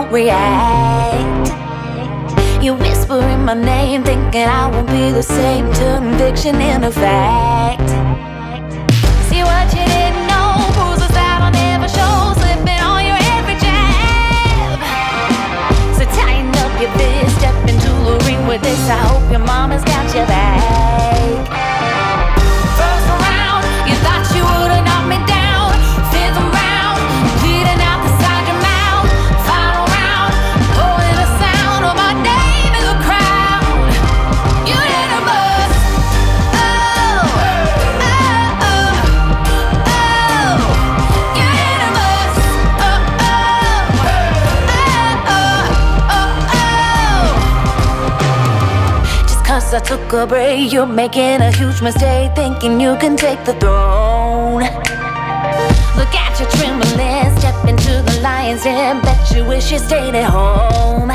won't react. You whispering my name, thinking I won't be the same. Turn fiction into fact. See what you didn't know, bruises that'll never show, slipping on your every jab. So tighten up your fist, step into the ring with this. I hope your mama's got your back. First round, you thought you would've knocked me down. Fifth round, bleeding out the side of your mouth. Final round, pulling the sound of my name in the crowd. You did a bust. Oh, oh, oh, oh. You did a bust. Oh, oh, oh, oh, oh. Just 'cause I took a break, you're making a huge mistake, thinking you can take the throne. Look at you trembling, step into the lion's den. Bet you wish you stayed at home.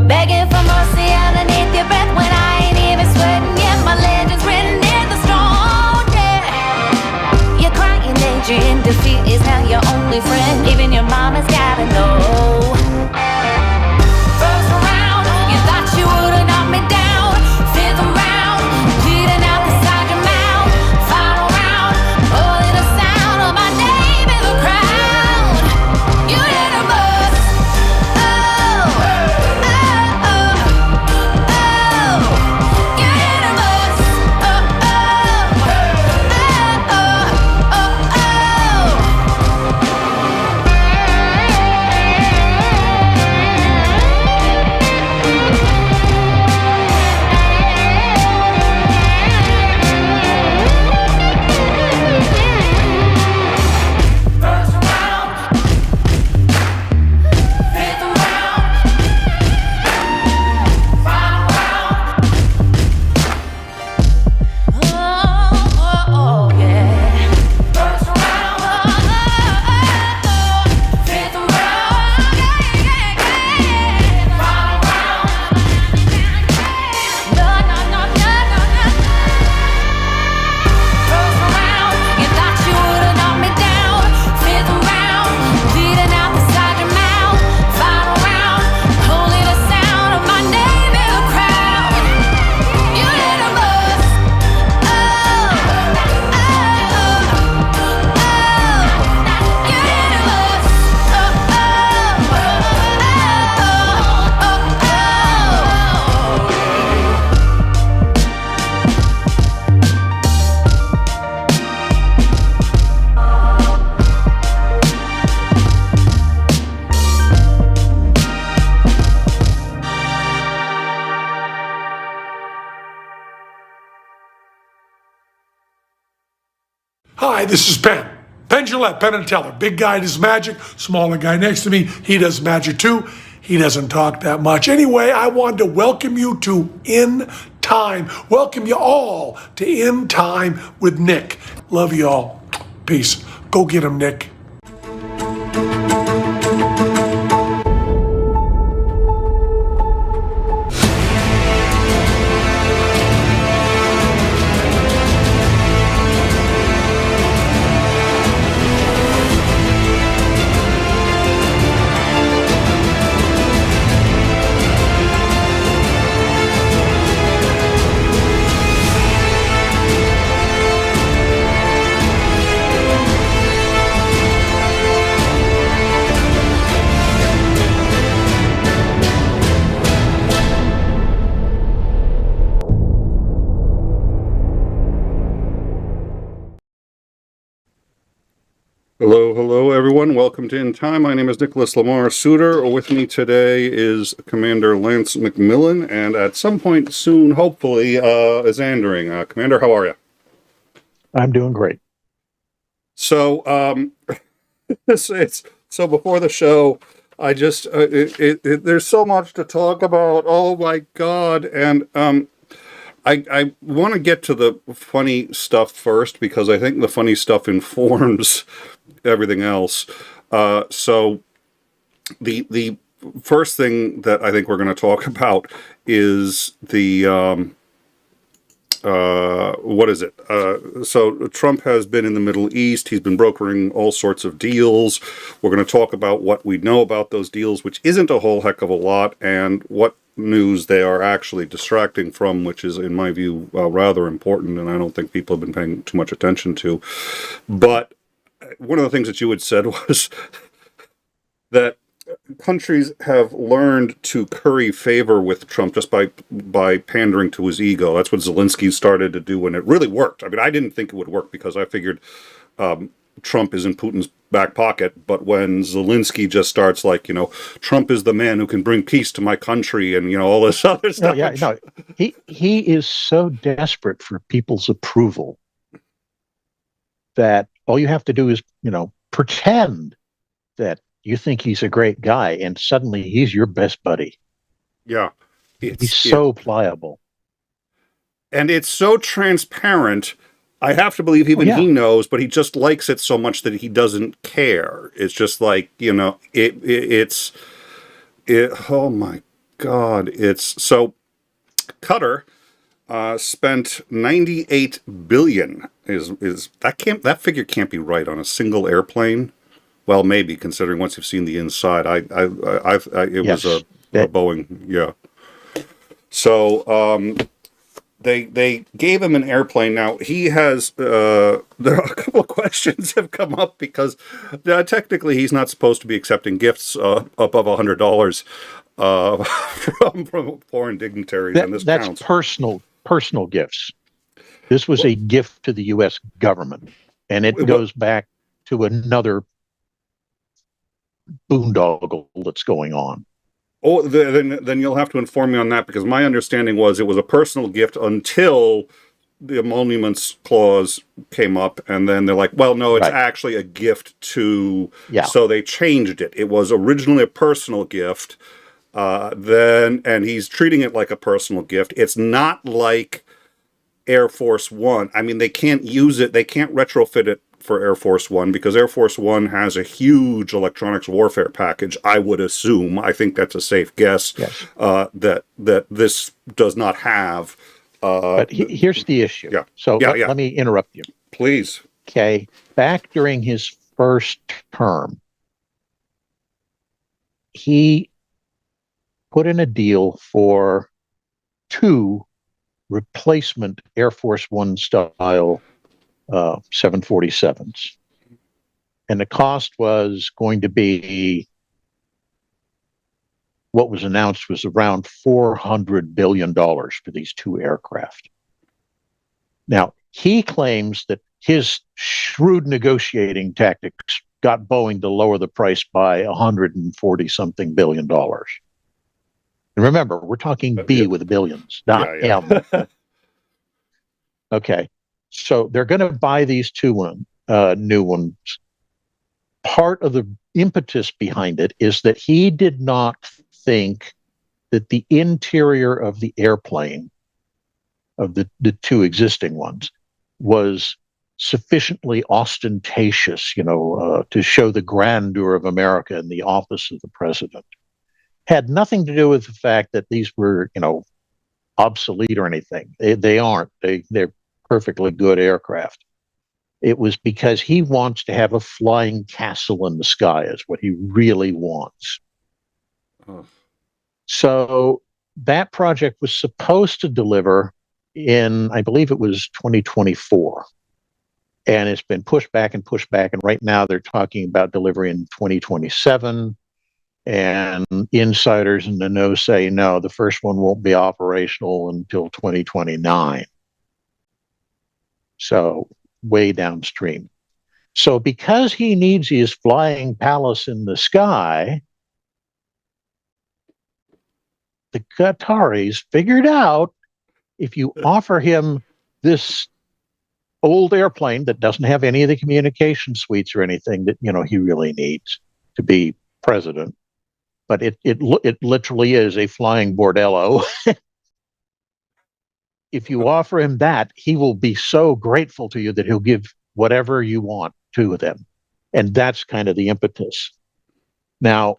Begging for mercy underneath your breath when I ain't even sweating yet. My legend's written in the stone, yeah. You're crying age in defeat is now your only friend. Even your mama's gotta know. First round, you thought you would've knocked me down. Fifth round, bleeding out the side of your mouth. Final round, pulling the sound of my name in the crowd. You did a bust. Oh, oh, oh, oh. You did a bust. Oh, oh, oh, oh, oh, First round, fifth round, final round. Oh, yeah. First round, fifth round, final round. No, no, no, no, no, no. First round, you thought you would've knocked me down. Fifth round, bleeding out the side of your mouth. Final round, holding the sound of my name in the crowd. You did a bust. Oh, oh, oh, oh. You did a bust. Oh, oh, oh, oh, oh, Hi, this is Penn. Penn Jillette, Penn and Teller. Big guy does magic, smaller guy next to me, he does magic too. He doesn't talk that much. Anyway, I wanted to welcome you to In Time. Welcome you all to In Time with Nick. Love you all. Peace. Go get him, Nick. Hello, everyone. Welcome to In Time. My name is Nicholas Lamar Suter. With me today is Commander Lance McMillan, and at some point soon, hopefully, is Andering. Commander, how are you? I'm doing great. So, so before the show, I just there's so much to talk about. Oh my God! And I want to get to the funny stuff first because I think the funny stuff informs everything else. So the first thing that I think we're going to talk about is the what is it? So Trump has been in the Middle East. He's been brokering all sorts of deals. We're going to talk about what we know about those deals, which isn't a whole heck of a lot, and what news they are actually distracting from, which is, in my view, rather important, and I don't think people have been paying too much attention to. But one of the things that you had said was that countries have learned to curry favor with Trump just by pandering to his ego. That's what Zelensky started to do, and it really worked. I mean, I didn't think it would work because I figured Trump is in Putin's back pocket. But when Zelensky just starts like, Trump is the man who can bring peace to my country, and all this other stuff. He is so desperate for people's approval that all you have to do is pretend that you think he's a great guy, and suddenly he's your best buddy. Yeah. He's so pliable. And it's so transparent. I have to believe even he knows, but he just likes it so much that he doesn't care. It's just like, it's oh my God. It's so Qatar spent 98 billion is that figure can't be right on a single airplane. Well, maybe, considering once you've seen the inside, it was a Boeing, yeah. So they gave him an airplane. Now he has. There are a couple of questions have come up because technically he's not supposed to be accepting gifts above $100 from foreign dignitaries, and this counts. That's personal gifts. This was a gift to the U.S. government, and it goes back to another boondoggle that's going on. Oh, then you'll have to inform me on that, because my understanding was it was a personal gift until the emoluments clause came up, and then they're like, well, no, it's actually a gift to... Yeah. So they changed it. It was originally a personal gift, and he's treating it like a personal gift. It's not like Air Force One. I mean, they can't use it, they can't retrofit it for Air Force One, because Air Force One has a huge electronics warfare package, I would assume. I think that's a safe guess. Yes. That this does not have. But here's the issue. Yeah. So let me interrupt you. Please. Okay. Back during his first term, he put in a deal for 2 replacement Air Force One style 747s, and the cost was going to be, what was announced was around $400 billion for these 2 aircraft. Now, he claims that his shrewd negotiating tactics got Boeing to lower the price by $140-something billion. And remember, we're talking B with billions, not M. Okay. So they're going to buy these 2 new ones. Part of the impetus behind it is that he did not think that the interior of the airplane, of the 2 existing ones, was sufficiently ostentatious, to show the grandeur of America in the office of the president. Had nothing to do with the fact that these were, obsolete or anything. They aren't. They're perfectly good aircraft. It was because he wants to have a flying castle in the sky, is what he really wants. Oh. So that project was supposed to deliver in, I believe it was 2024. And it's been pushed back, and right now they're talking about delivery in 2027. And insiders in the know say, no, the first one won't be operational until 2029. So way downstream. So because he needs his flying palace in the sky, the Qataris figured out, if you offer him this old airplane that doesn't have any of the communication suites or anything that he really needs to be president, but it literally is a flying bordello. If you offer him that, he will be so grateful to you that he'll give whatever you want to them. And that's kind of the impetus. Now,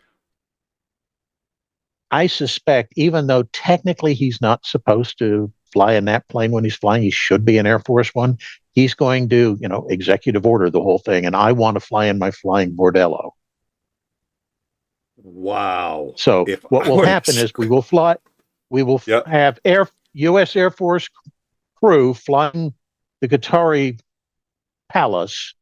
I suspect, even though technically he's not supposed to fly in that plane when he's flying. He should be in Air Force One. He's going to, executive order the whole thing, and I want to fly in my flying bordello. Wow. So what will happen is we will have U.S. Air Force crew flying the Qatari palace,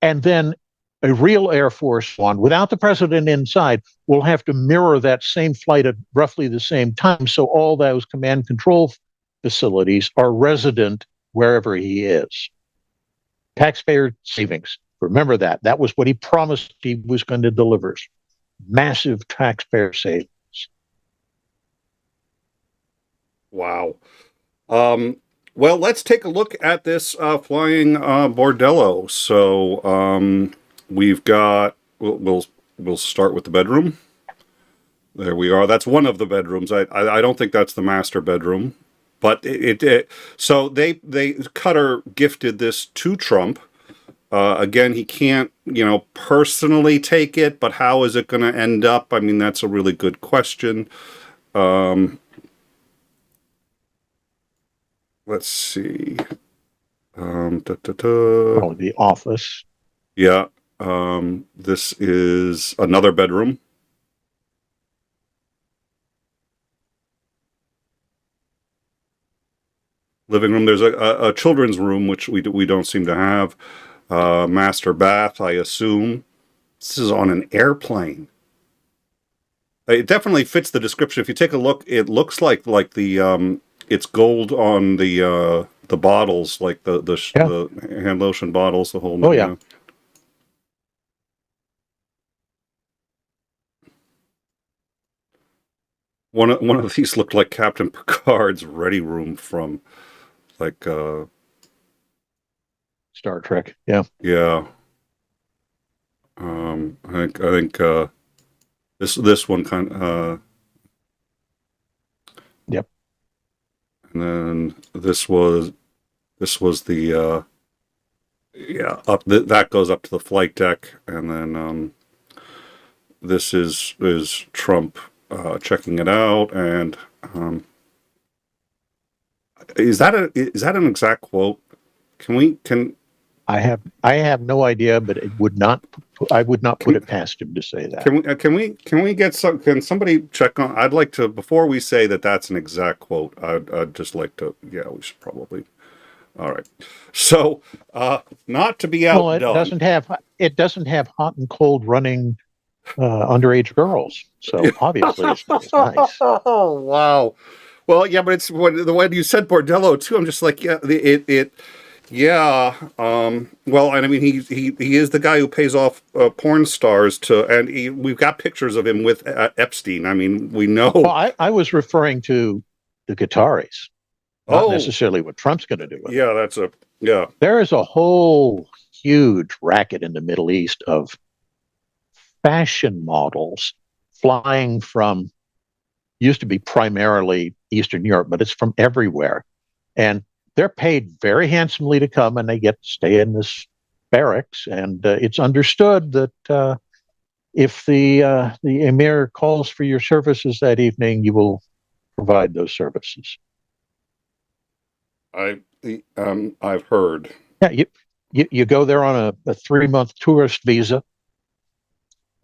and then a real Air Force One, without the president inside, will have to mirror that same flight at roughly the same time. So all those command control facilities are resident wherever he is. Taxpayer savings. Remember that. That was what he promised he was going to deliver. Massive taxpayer savings. Wow. Well, let's take a look at this flying bordello. So we've got. We'll start with the bedroom. There we are. That's one of the bedrooms. I don't think that's the master bedroom, but so they Qatar gifted this to Trump. Again, he can't, personally take it, but how is it going to end up? I mean, that's a really good question. Let's see. The office. Yeah. This is another bedroom. Living room. There's a children's room, which we don't seem to have. Master bath, I assume. This is on an airplane. It definitely fits the description. If you take a look, it looks like the it's gold on the bottles, like the hand lotion bottles, the whole. Oh yeah. One of these looked like Captain Picard's ready room from, like, Star Trek. Yeah. Yeah. I think this one kind. Yep. And then this was the up that goes up to the flight deck, and then this is Trump checking it out, and is that an exact quote? I have no idea, but I would not put it past him to say that. Can somebody check on? I'd like to, before we say that that's an exact quote, I'd just like to. Yeah, we should probably. All right. So, not to be outdone. Well, it doesn't have hot and cold running underage girls. So obviously it's nice. Oh wow. Well, yeah, but it's when you said bordello too. I'm just like, yeah, yeah. Well, and I mean, he is the guy who pays off porn stars and we've got pictures of him with Epstein. I mean, we know. Well, I was referring to the Qataris, not necessarily what Trump's going to do with it. Yeah. There is a whole huge racket in the Middle East of fashion models flying from, used to be primarily Eastern Europe, but it's from everywhere. And they're paid very handsomely to come, and they get to stay in this barracks. And it's understood that if the emir calls for your services that evening, you will provide those services. I've heard. Yeah, you go there on a 3-month tourist visa,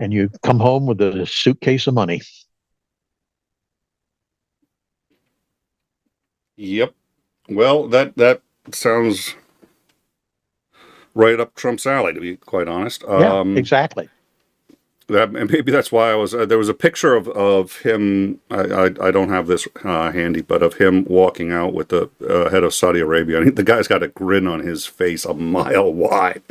and you come home with a suitcase of money. Yep. Well, that sounds right up Trump's alley, to be quite honest. Yeah, exactly. Maybe that's why I was. There was a picture of him. I don't have this handy, but of him walking out with the head of Saudi Arabia. And the guy's got a grin on his face a mile wide.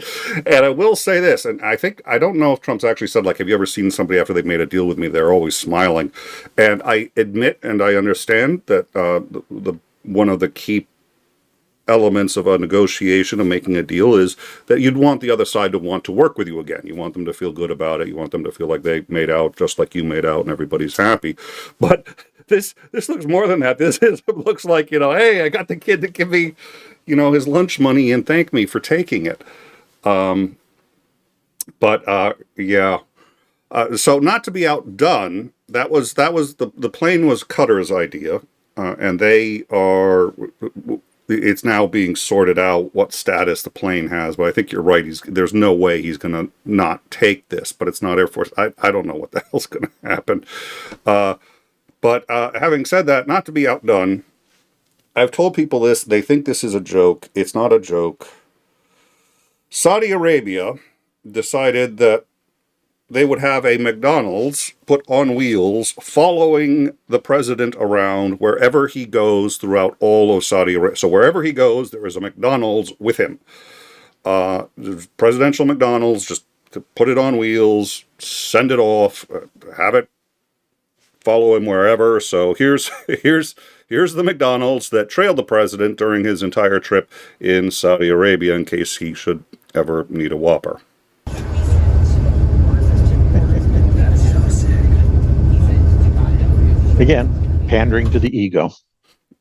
And I will say this, and I don't know if Trump's actually said, like, have you ever seen somebody after they've made a deal with me? They're always smiling. And I admit and I understand that the one of the key elements of a negotiation, of making a deal, is that you'd want the other side to want to work with you again. You want them to feel good about it. You want them to feel like they made out just like you made out and everybody's happy. But this looks more than that. This looks like, hey, I got the kid to give me, his lunch money and thank me for taking it. Yeah. So not to be outdone, that was the plane was Qatar's idea. and they are. It's now being sorted out what status the plane has, but I think you're right. There's no way he's going to not take this, but it's not Air Force. I don't know what the hell's going to happen. But having said that, not to be outdone, I've told people this. They think this is a joke. It's not a joke. Saudi Arabia decided that they would have a McDonald's put on wheels following the president around wherever he goes throughout all of Saudi Arabia. So wherever he goes, there is a McDonald's with him. Presidential McDonald's, just to put it on wheels, send it off, have it follow him wherever. So here's the McDonald's that trailed the president during his entire trip in Saudi Arabia in case he should ever need a Whopper. Again, pandering to the ego.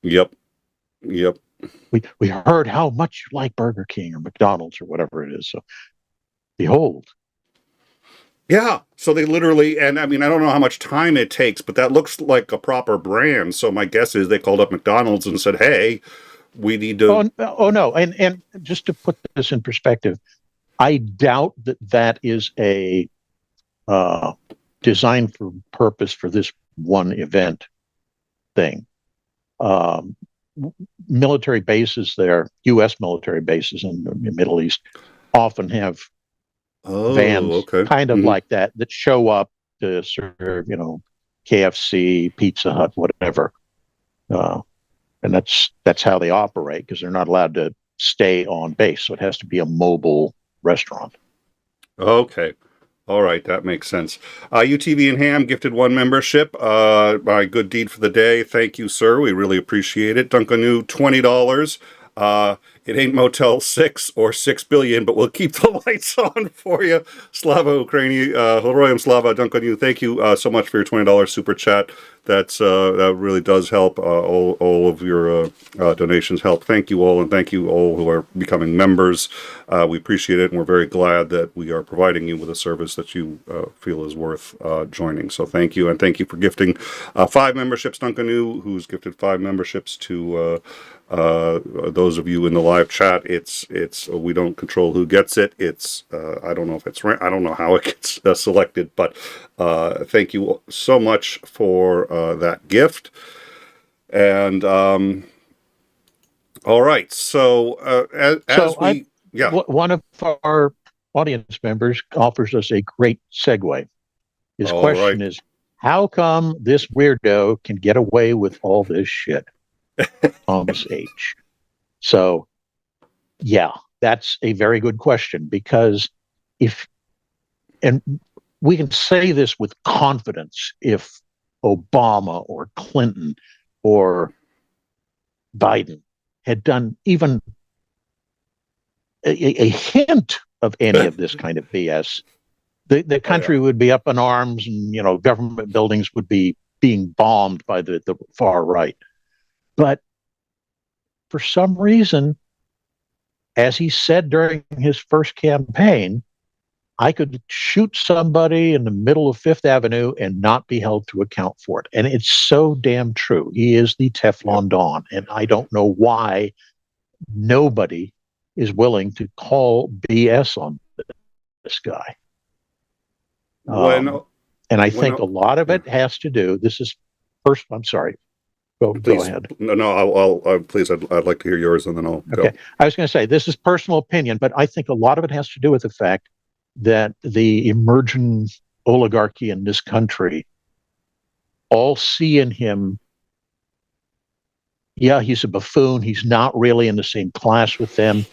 Yep. We heard how much you like Burger King or McDonald's or whatever it is. So, behold. Yeah. So they literally, and I mean, I don't know how much time it takes, but that looks like a proper brand. So my guess is they called up McDonald's and said, "Hey, we need to." Oh no. And just to put this in perspective, I doubt that is a design for purpose for this one event thing. Military bases there, U.S. military bases in the Middle East, often have vans kind of like that show up to serve, KFC, Pizza Hut, whatever. And that's how they operate, because they're not allowed to stay on base. So it has to be a mobile restaurant. Okay. All right, that makes sense. UTV and Ham gifted 1 membership. My good deed for the day. Thank you, sir. We really appreciate it. 𝐶𝐚𝐬, $20. It ain't Motel 6 or 6 billion, but we'll keep the lights on for you. Slava Ukraini, Heroyam Slava, 𝐶𝐚𝐬. Thank you so much for your $20 super chat. That really does help. All of your donations help. Thank you all, and thank you all who are becoming members. We appreciate it, and we're very glad that we are providing you with a service that you feel is worth joining. So thank you, and thank you for gifting 5 memberships. 𝐶𝐚𝐬, who's gifted 5 memberships to those of you in the live chat. It's we don't control who gets it. It's I don't know if it's I don't know how it gets selected, but thank you so much for that gift. And all right, so one of our audience members offers us a great segue. His question is, how come this weirdo can get away with all this shit? Thomas H. So, yeah, that's a very good question, because and we can say this with confidence, if Obama or Clinton or Biden had done even a hint of any of this kind of BS, the country would be up in arms, and government buildings would be being bombed by the far right. But for some reason, as he said during his first campaign, I could shoot somebody in the middle of Fifth Avenue and not be held to account for it. And it's so damn true. He is the Teflon Don. And I don't know why nobody is willing to call BS on this guy. And I think a lot of it has to do, I'm sorry. Go ahead. No, please, I'd like to hear yours, and then I'll go. Okay. I was going to say, this is personal opinion, but I think a lot of it has to do with the fact that the emerging oligarchy in this country all see in him, he's a buffoon. He's not really in the same class with them,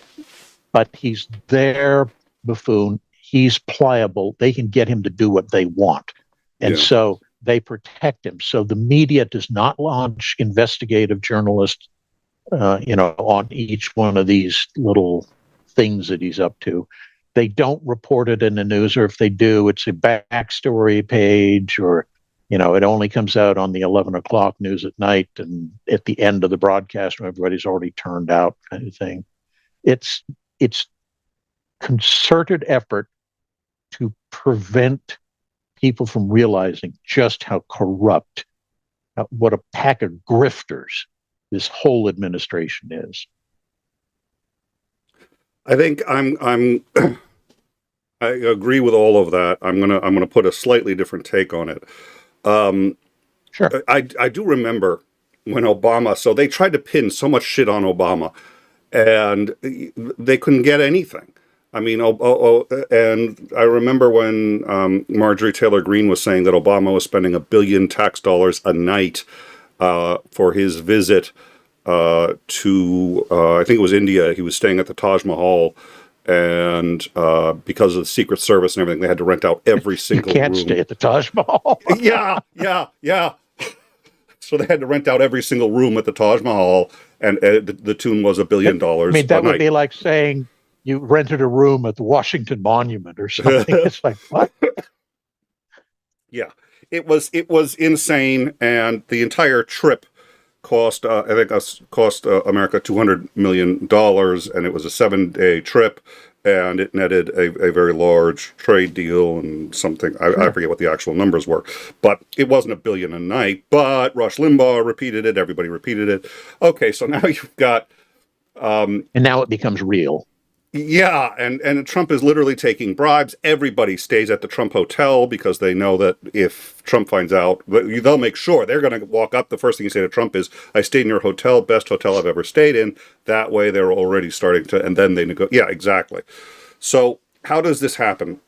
but he's their buffoon. He's pliable. They can get him to do what they want. And so they protect him. So the media does not launch investigative journalists, on each one of these little things that he's up to. They don't report it in the news, or if they do, it's a backstory page, or, it only comes out on the 11 o'clock news at night and at the end of the broadcast when everybody's already turned out, kind of thing. It's concerted effort to prevent people from realizing just how corrupt what a pack of grifters this whole administration is. I think I agree with all of that. I'm gonna put a slightly different take on it. Sure. I do remember when Obama, so they tried to pin so much shit on Obama, and they couldn't get anything. I mean, and I remember when Marjorie Taylor Greene was saying that Obama was spending $1 billion tax dollars a night for his visit to, I think it was India. He was staying at the Taj Mahal, and because of the Secret Service and everything, they had to rent out every single room. You can't stay at the Taj Mahal. Yeah. So they had to rent out every single room at the Taj Mahal, and the tune was $1 billion. I mean, that would be like saying you rented a room at the Washington Monument or something. It's like, what? Yeah, it was insane, and the entire trip cost America $200 million, and it was a 7-day trip, and it netted a very large trade deal and something. I forget what the actual numbers were, but it wasn't $1 billion a night. But Rush Limbaugh repeated it. Everybody repeated it. Okay, so now you've got, and now it becomes real. Yeah, and Trump is literally taking bribes. Everybody stays at the Trump hotel because they know that if Trump finds out, they'll make sure. They're going to walk up. The first thing you say to Trump is, I stayed in your hotel, best hotel I've ever stayed in. That way they're already starting to, and then they negotiate. Yeah, exactly. So how does this happen?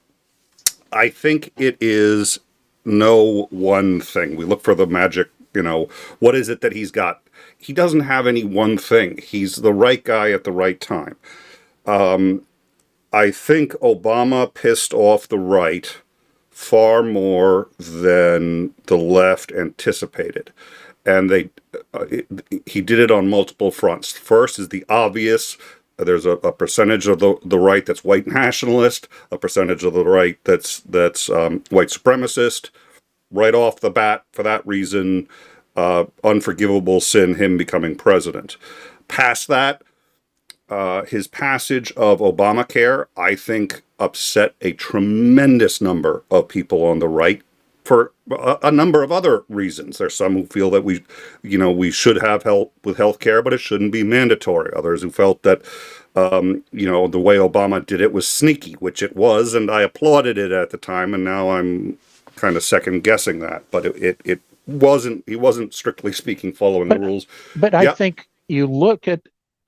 I think it is no one thing. We look for the magic, what is it that he's got? He doesn't have any one thing. He's the right guy at the right time. I think Obama pissed off the right far more than the left anticipated. And he did it on multiple fronts. First is the obvious. There's a percentage of the right that's white nationalist, a percentage of the right that's white supremacist. Right off the bat, for that reason, unforgivable sin, him becoming president. Past that, his passage of Obamacare, I think, upset a tremendous number of people on the right for a number of other reasons. There's some who feel that we should have help with health care, but it shouldn't be mandatory. Others who felt that, the way Obama did it was sneaky, which it was, and I applauded it at the time, and now I'm kind of second guessing that. But it wasn't, he wasn't strictly speaking following the rules. But I think you look at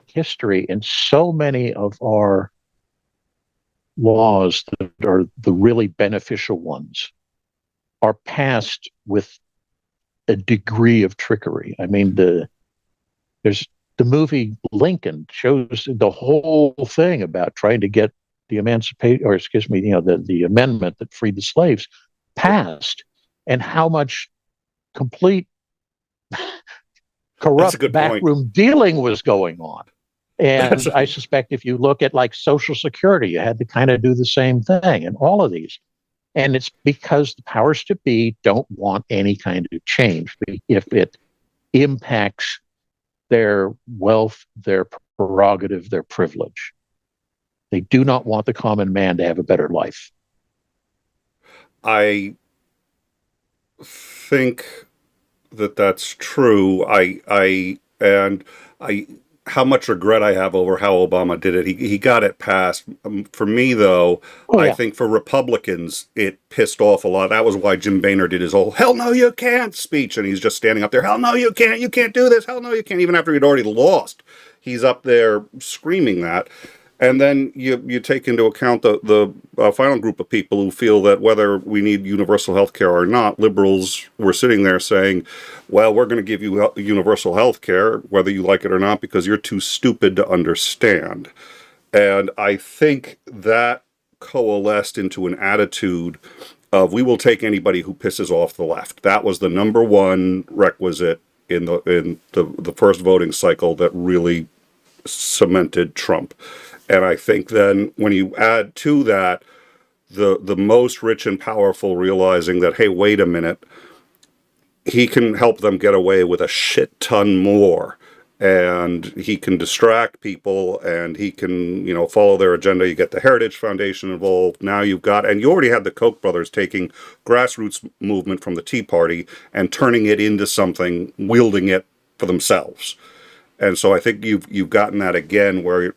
history, and so many of our laws that are the really beneficial ones are passed with a degree of trickery. I mean, there's the movie Lincoln shows the whole thing about trying to get the the amendment that freed the slaves passed, and how much complete corrupt backroom dealing was going on. And I suspect if you look at like Social Security, you had to kind of do the same thing, and all of these. And it's because the powers to be don't want any kind of change if it impacts their wealth, their prerogative, their privilege. They do not want the common man to have a better life. I think that that's true. How much regret I have over how Obama did it. He got it passed. For me, though, I think for Republicans, it pissed off a lot. That was why Jim Boehner did his whole "hell no you can't" speech, and he's just standing up there, "hell no you can't do this, hell no you can't," even after he'd already lost. He's up there screaming that. And then you take into account the final group of people who feel that whether we need universal health care or not, liberals were sitting there saying, well, we're going to give you universal health care, whether you like it or not, because you're too stupid to understand. And I think that coalesced into an attitude of we will take anybody who pisses off the left. That was the number one requisite in the first voting cycle that really cemented Trump. And I think then when you add to that the most rich and powerful realizing that, hey, wait a minute, he can help them get away with a shit ton more and he can distract people, and he can, follow their agenda. You get the Heritage Foundation involved. Now you've got, and you already had the Koch brothers taking grassroots movement from the Tea Party and turning it into something, wielding it for themselves. And so I think you've gotten that again, where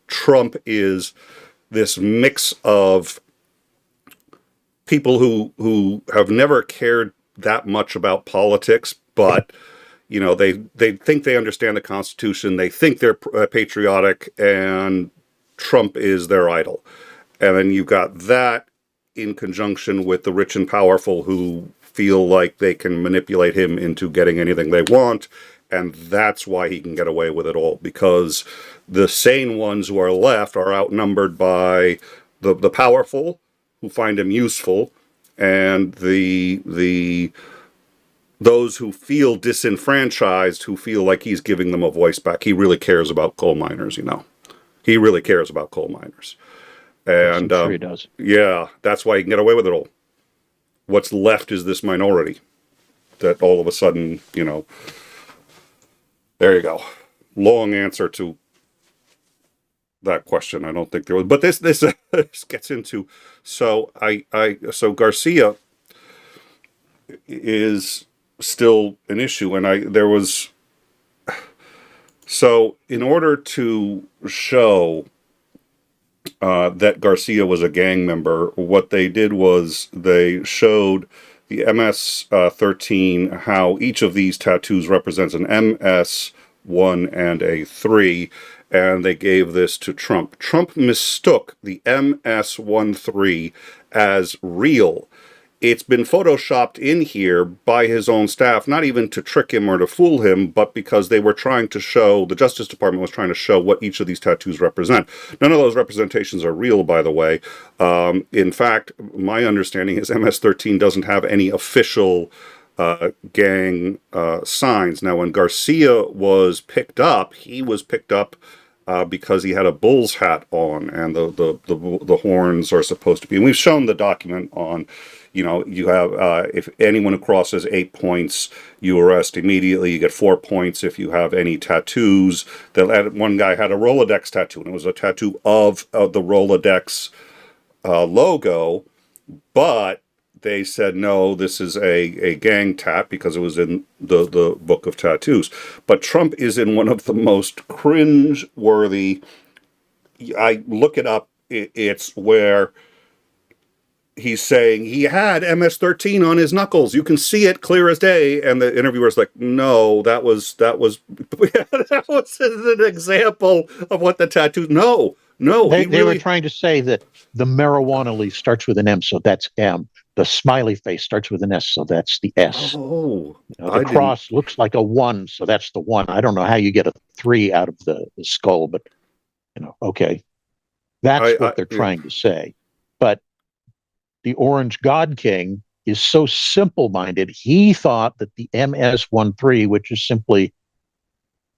Trump is this mix of people who have never cared that much about politics, but they think they understand the Constitution, they think they're patriotic, and Trump is their idol. And then you've got that in conjunction with the rich and powerful who feel like they can manipulate him into getting anything they want, and that's why he can get away with it all, because the sane ones who are left are outnumbered by the powerful, who find him useful, and those who feel disenfranchised, who feel like he's giving them a voice back. He really cares about coal miners, He really cares about coal miners. And I'm sure he does. Yeah, that's why he can get away with it all. What's left is this minority that all of a sudden, there you go. Long answer to that question. I don't think there was, but this gets into, so Garcia is still an issue, and so in order to show that Garcia was a gang member, what they did was they showed the MS-13, how each of these tattoos represents an MS-1 and a 3, and they gave this to Trump. Trump mistook the MS-13 as real. It's been photoshopped in here by his own staff, not even to trick him or to fool him, but because they were trying to show, the Justice Department was trying to show what each of these tattoos represent. None of those representations are real, by the way. In fact, my understanding is MS-13 doesn't have any official gang signs. Now, when Garcia was picked up, he was picked up because he had a bull's hat on, and the horns are supposed to be. And we've shown the document on, you have, if anyone who crosses 8 points, you arrest immediately. You get 4 points if you have any tattoos. One guy had a Rolodex tattoo, and it was a tattoo of the Rolodex logo, but they said, no, this is a gang tat because it was in the book of tattoos. But Trump is in one of the most cringe-worthy, I look it up, it's where he's saying he had MS-13 on his knuckles. You can see it clear as day. And the interviewer's like, no, that was that was an example of what the tattoo. No. They were trying to say that the marijuana leaf starts with an M, so that's M. The smiley face starts with an S, so that's the S. Oh, the cross looks like a 1, so that's the 1. I don't know how you get a 3 out of the skull, but okay, that's what they're trying to say. But the Orange God King is so simple-minded. He thought that the MS-13, which is simply,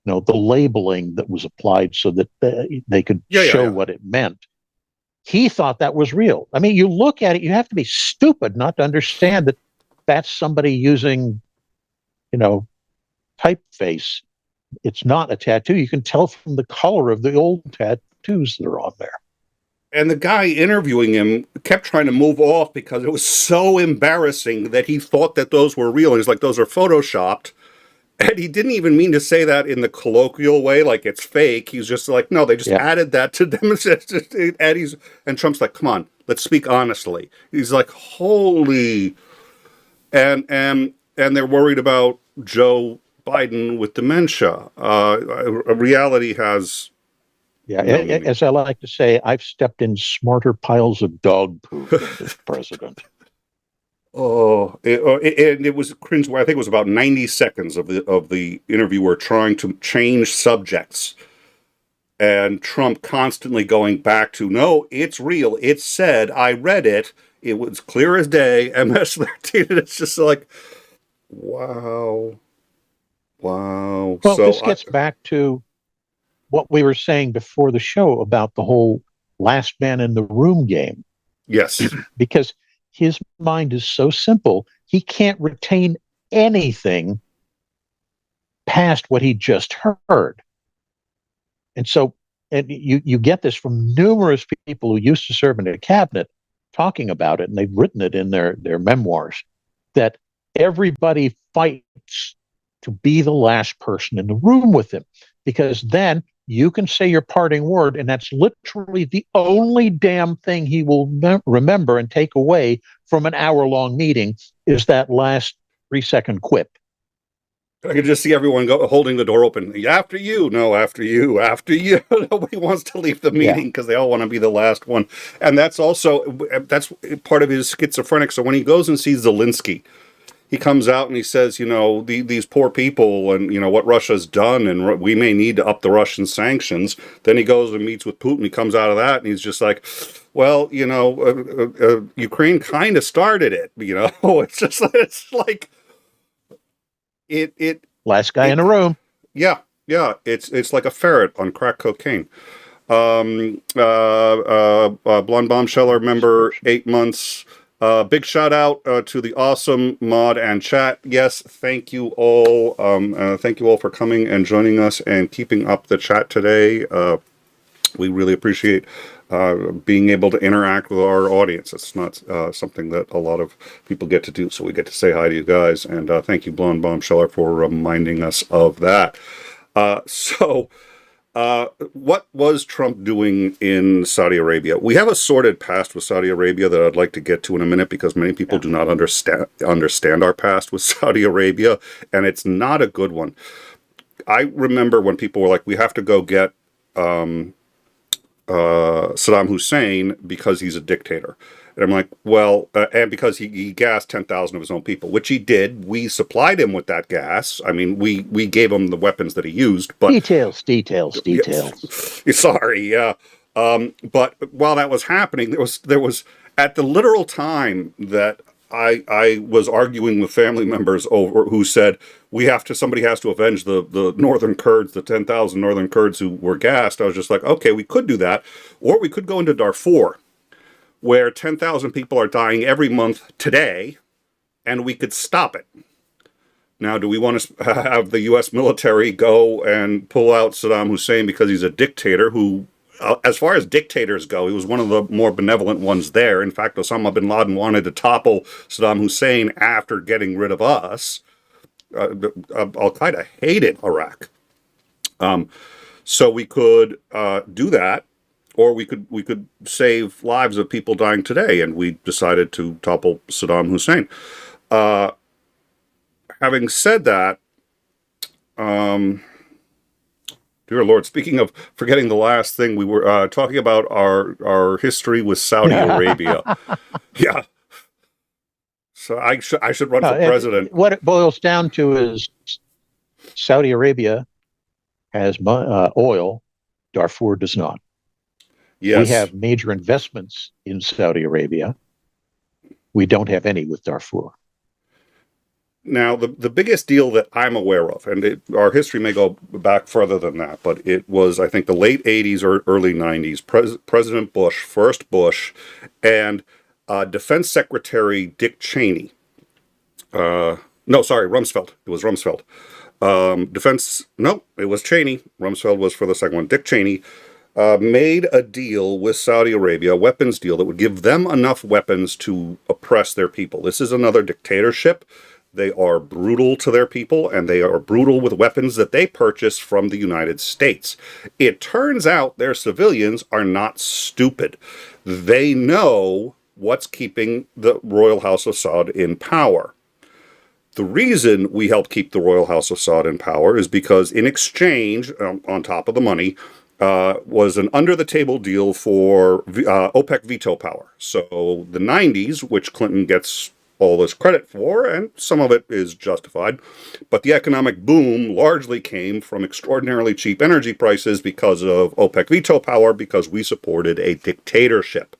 the labeling that was applied so that they could show what it meant. He thought that was real. I mean, you look at it, you have to be stupid not to understand that that's somebody using, typeface. It's not a tattoo. You can tell from the color of the old tattoos that are on there. And the guy interviewing him kept trying to move off because it was so embarrassing that he thought that those were real. And he's like, those are photoshopped. And he didn't even mean to say that in the colloquial way, like it's fake. He's just like, no, they just added that to demonstrate. And Trump's like, come on, let's speak honestly. He's like, holy. And they're worried about Joe Biden with dementia. Reality has... Yeah, as I like to say, I've stepped in smarter piles of dog poop than this president. And it was cringe. I think it was about 90 seconds of the interviewer trying to change subjects, and Trump constantly going back to, no, it's real. It's said. I read it. It was clear as day. MS-13. And it's just like, wow. Well, this gets back to what we were saying before the show about the whole last man in the room game. Yes. Because his mind is so simple, he can't retain anything past what he just heard. And so, and you get this from numerous people who used to serve in a cabinet talking about it, and they've written it in their memoirs, that everybody fights to be the last person in the room with him, because then you can say your parting word, and that's literally the only damn thing he will remember and take away from an hour-long meeting is that last 3-second quip. I could just see everyone holding the door open. After you. No, after you. After you. Nobody wants to leave the meeting because they all want to be the last one. And that's part of his schizophrenic. So when he goes and sees Zelensky, he comes out and he says, these poor people and, what Russia's done, and we may need to up the Russian sanctions. Then he goes and meets with Putin. He comes out of that and he's just like, well, Ukraine kind of started it, it's like, last guy in the room. Yeah. It's like a ferret on crack cocaine. Blonde Bombsheller member, 8 months. Big shout out to the awesome mod and chat. Yes, thank you all. Thank you all for coming and joining us and keeping up the chat today. We really appreciate being able to interact with our audience. It's not something that a lot of people get to do, so we get to say hi to you guys. And thank you, Blonde Bombsheller, for reminding us of that. What was Trump doing in Saudi Arabia? We have a sordid past with Saudi Arabia that I'd like to get to in a minute, because many people do not understand our past with Saudi Arabia, and it's not a good one. I remember when people were like, we have to go get Saddam Hussein because he's a dictator. And I'm like, well, and because he gassed 10,000 of his own people, which he did. We supplied him with that gas. I mean, we gave him the weapons that he used. But Details. Sorry, yeah. But while that was happening, there was at the literal time that I was arguing with family members over who said somebody has to avenge the northern Kurds, the 10,000 northern Kurds who were gassed. I was just like, okay, we could do that, or we could go into Darfur, where 10,000 people are dying every month today, and we could stop it. Now, do we want to have the U.S. military go and pull out Saddam Hussein because he's a dictator who, as far as dictators go, he was one of the more benevolent ones there. In fact, Osama bin Laden wanted to topple Saddam Hussein after getting rid of us. Al-Qaeda hated Iraq. So we could do that, or we could save lives of people dying today, and we decided to topple Saddam Hussein. Having said that, dear Lord, speaking of forgetting the last thing, we were talking about our history with Saudi Arabia. Yeah. So I should run for president. What it boils down to is Saudi Arabia has oil, Darfur does not. Yes. We have major investments in Saudi Arabia. We don't have any with Darfur. Now, the biggest deal that I'm aware of, and our history may go back further than that, but it was, I think, the late 80s or early 90s, President Bush, first Bush, and Defense Secretary Dick Cheney. Rumsfeld. It was Rumsfeld. It was Cheney. Rumsfeld was for the second one. Dick Cheney made a deal with Saudi Arabia, a weapons deal that would give them enough weapons to oppress their people. This is another dictatorship. They are brutal to their people, and they are brutal with weapons that they purchase from the United States. It turns out their civilians are not stupid. They know what's keeping the Royal House of Saud in power. The reason we helped keep the Royal House of Saud in power is because in exchange, on top of the money, was an under-the-table deal for OPEC veto power. So the 90s, which Clinton gets all this credit for, and some of it is justified, but the economic boom largely came from extraordinarily cheap energy prices because of OPEC veto power, because we supported a dictatorship.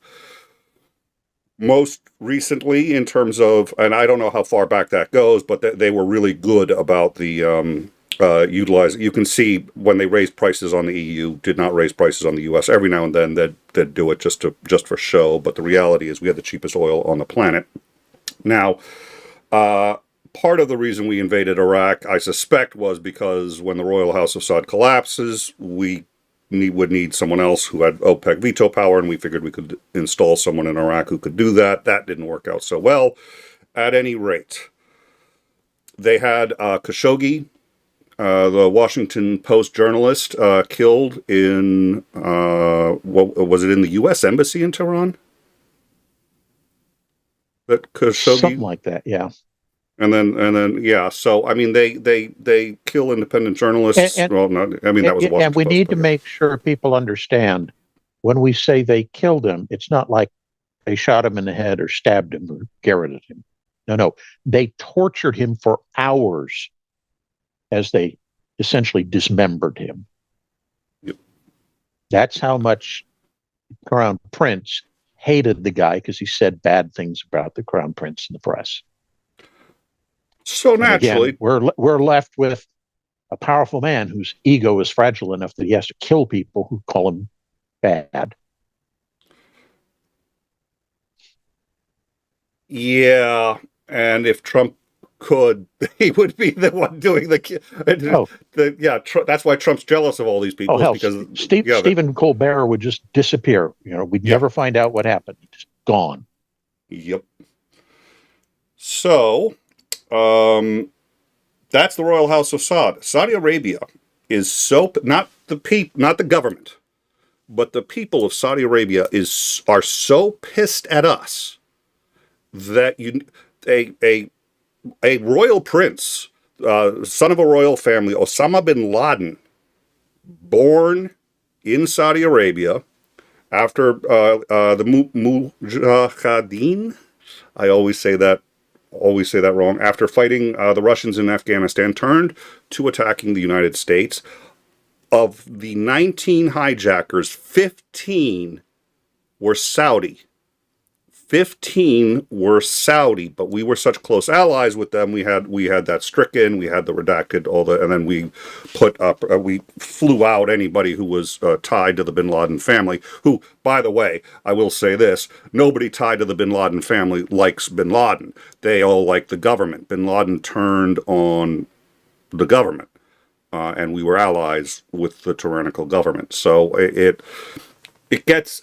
Most recently, in terms of, and I don't know how far back that goes, but they were really good about the utilize. You can see when they raised prices on the EU, did not raise prices on the US. Every now and then they'd do it just for show, but the reality is we had the cheapest oil on the planet. Now, part of the reason we invaded Iraq, I suspect, was because when the Royal House of Saud collapses, we would need someone else who had OPEC veto power, and we figured we could install someone in Iraq who could do that. That didn't work out so well. At any rate, they had Khashoggi, the Washington Post journalist, killed in, what was it, in the U.S. Embassy in Tehran? That Khashoggi? Something like that, yeah. And then, yeah. So, I mean, they kill independent journalists. Well, not, I mean, that was Washington and we Post, need to make sure people understand when we say they killed him, it's not like they shot him in the head or stabbed him or garroted him. No. They tortured him for hours as they essentially dismembered him. Yep. That's how much Crown Prince hated the guy, because he said bad things about the Crown Prince in the press. So naturally, again, we're left with a powerful man whose ego is fragile enough that he has to kill people who call him bad. Yeah, and if Trump could, he would be the one doing that's why Trump's jealous of all these people. Hell, because Stephen Colbert would just disappear. We'd never find out what happened. He's just gone. Yep. So, that's the Royal House of Saud. Saudi Arabia is not the government, but the people of Saudi Arabia are so pissed at us that a royal prince, son of a royal family, Osama bin Laden, born in Saudi Arabia after the Mujahideen, I always say that wrong, after fighting the Russians in Afghanistan, turned to attacking the United States. Of the 19 hijackers, 15 were Saudi. 15 were Saudi, but we were such close allies with them. We had that stricken, we had the redacted, and then we flew out anybody who was tied to the bin Laden family, who, by the way, I will say this, nobody tied to the bin Laden family likes bin Laden. They all like the government. Bin Laden turned on the government, and we were allies with the tyrannical government. So it gets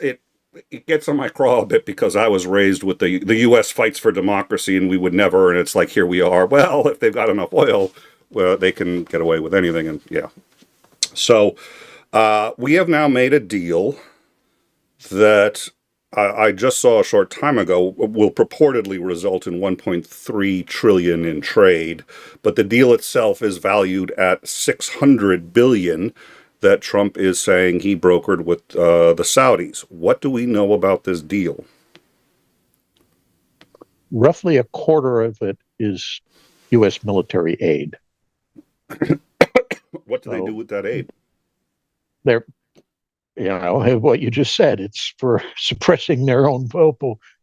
on my craw a bit, because I was raised with the U.S. fights for democracy, and we would never, and it's like, here we are. Well, if they've got enough oil, well, they can get away with anything, and yeah. So we have now made a deal that I just saw a short time ago will purportedly result in 1.3 trillion in trade, but the deal itself is valued at 600 billion that Trump is saying he brokered with the Saudis. What do we know about this deal? Roughly a quarter of it is U.S. military aid. What do they do with that aid? They're, what you just said, it's for suppressing their own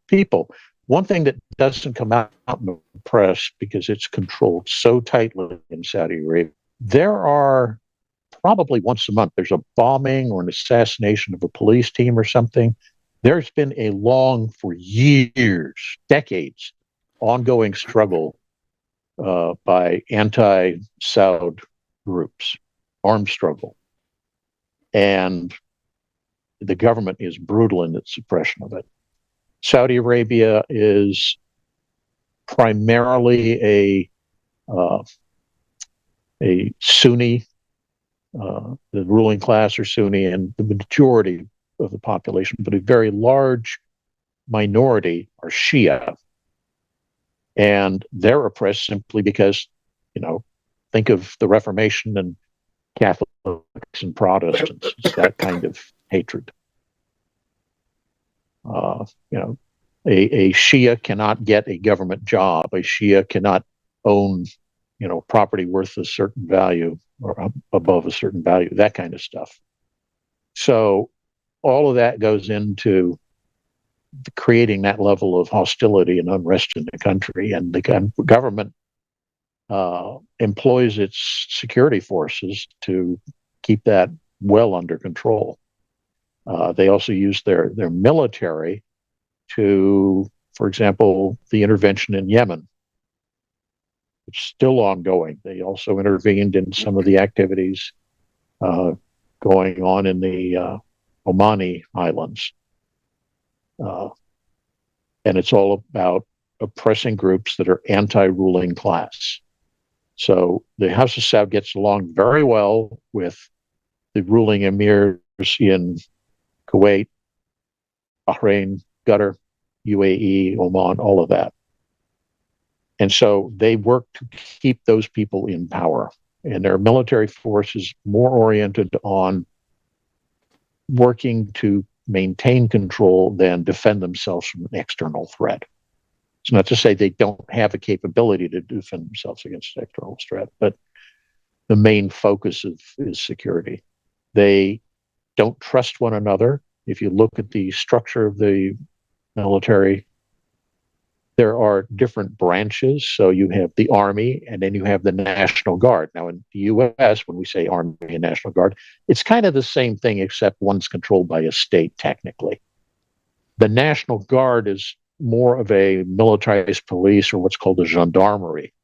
people. One thing that doesn't come out in the press, because it's controlled so tightly in Saudi Arabia, there are probably once a month, there's a bombing or an assassination of a police team or something. There's been a long, for years, decades, ongoing struggle by anti-Saud groups, armed struggle. And the government is brutal in its suppression of it. Saudi Arabia is primarily a Sunni. The ruling class are Sunni, and the majority of the population, but a very large minority, are Shia. And they're oppressed simply because, think of the Reformation and Catholics and Protestants. It's that kind of hatred. A Shia cannot get a government job. A Shia cannot own, property worth a certain value or above a certain value, that kind of stuff. So all of that goes into creating that level of hostility and unrest in the country. And the government employs its security forces to keep that well under control. They also use their military to, for example, the intervention in Yemen. It's still ongoing. They also intervened in some of the activities going on in the Omani Islands. And it's all about oppressing groups that are anti-ruling class. So the House of Saud gets along very well with the ruling emirs in Kuwait, Bahrain, Qatar, UAE, Oman, all of that. And so they work to keep those people in power. And their military force is more oriented on working to maintain control than defend themselves from an external threat. It's not to say they don't have a capability to defend themselves against external threat, but the main focus is security. They don't trust one another. If you look at the structure of the military, there are different branches. So you have the Army, and then you have the National Guard. Now, in the U.S., when we say Army and National Guard, it's kind of the same thing, except one's controlled by a state, technically. The National Guard is more of a militarized police, or what's called a gendarmerie.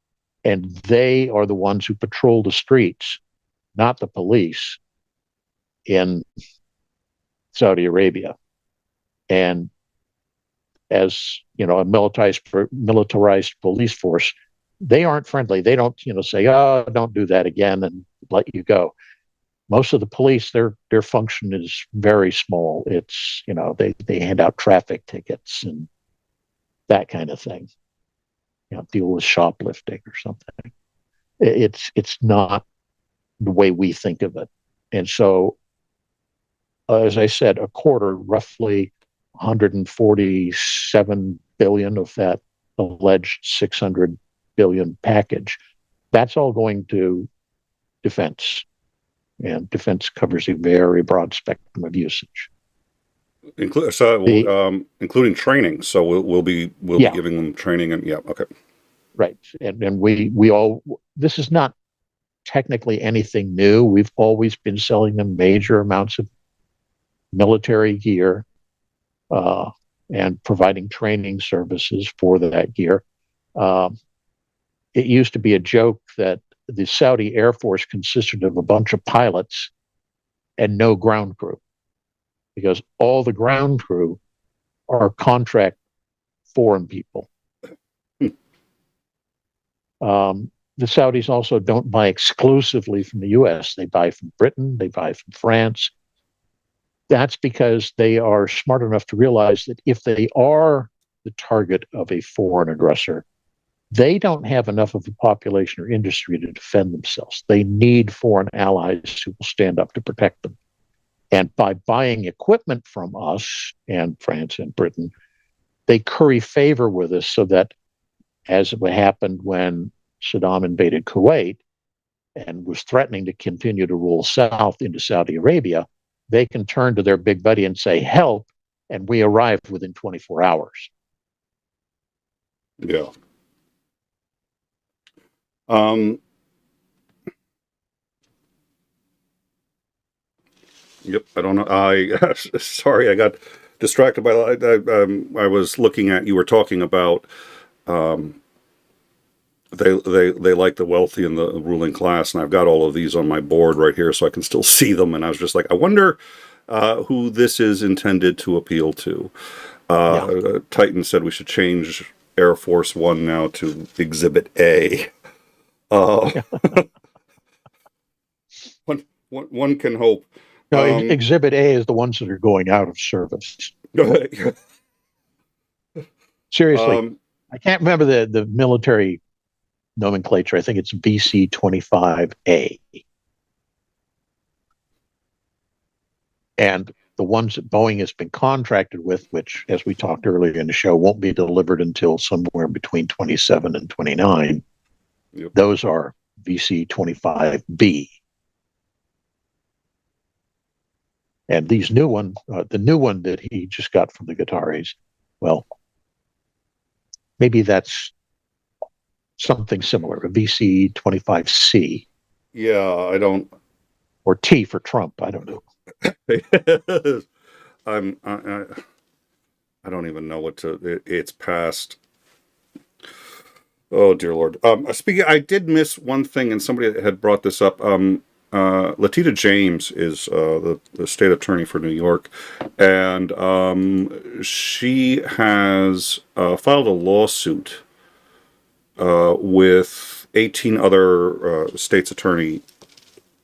And they are the ones who patrol the streets, not the police, in Saudi Arabia. And as you know, a militarized police force, they aren't friendly. They don't, say, "Oh, don't do that again," and let you go. Most of the police, their function is very small. It's they hand out traffic tickets and that kind of thing. Deal with shoplifting or something. It's not the way we think of it. And so, as I said, a quarter, roughly 147 billion of that alleged 600 billion package, that's all going to defense. And defense covers a very broad spectrum of usage. Including training. So we'll be giving them training, and okay. Right. And we all, this is not technically anything new. We've always been selling them major amounts of military gear and providing training services for that gear. It used to be a joke that the Saudi Air Force consisted of a bunch of pilots and no ground crew, because all the ground crew are contract foreign people. The Saudis also don't buy exclusively from the U.S. They buy from Britain, they buy from France. That's because they are smart enough to realize that if they are the target of a foreign aggressor, they don't have enough of a population or industry to defend themselves. They need foreign allies who will stand up to protect them. And by buying equipment from us and France and Britain, they curry favor with us, so that, as happened when Saddam invaded Kuwait and was threatening to continue to rule south into Saudi Arabia, they can turn to their big buddy and say, "Help," and we arrive within 24 hours. Yeah. Yep. I don't know. Sorry, I got distracted by. I was looking at, you were talking about. They like the wealthy and the ruling class, and I've got all of these on my board right here, so I can still see them. And I was just like, I wonder who this is intended to appeal to. Titan said we should change Air Force One now to Exhibit A. One can hope. No, Exhibit A is the ones that are going out of service. Seriously, I can't remember the military nomenclature. I think it's VC-25A. And the ones that Boeing has been contracted with, which, as we talked earlier in the show, won't be delivered until somewhere between 27 and 29, those are VC-25B. And these new one, the new one that he just got from the Qataris, well, maybe that's something similar, a VC-25C. Yeah, I don't. Or T for Trump, I don't know. I don't even know what to. It's past. Oh dear Lord. Speaking, I did miss one thing, and somebody had brought this up. Letitia James is the state attorney for New York, and she has filed a lawsuit with 18 other states' attorney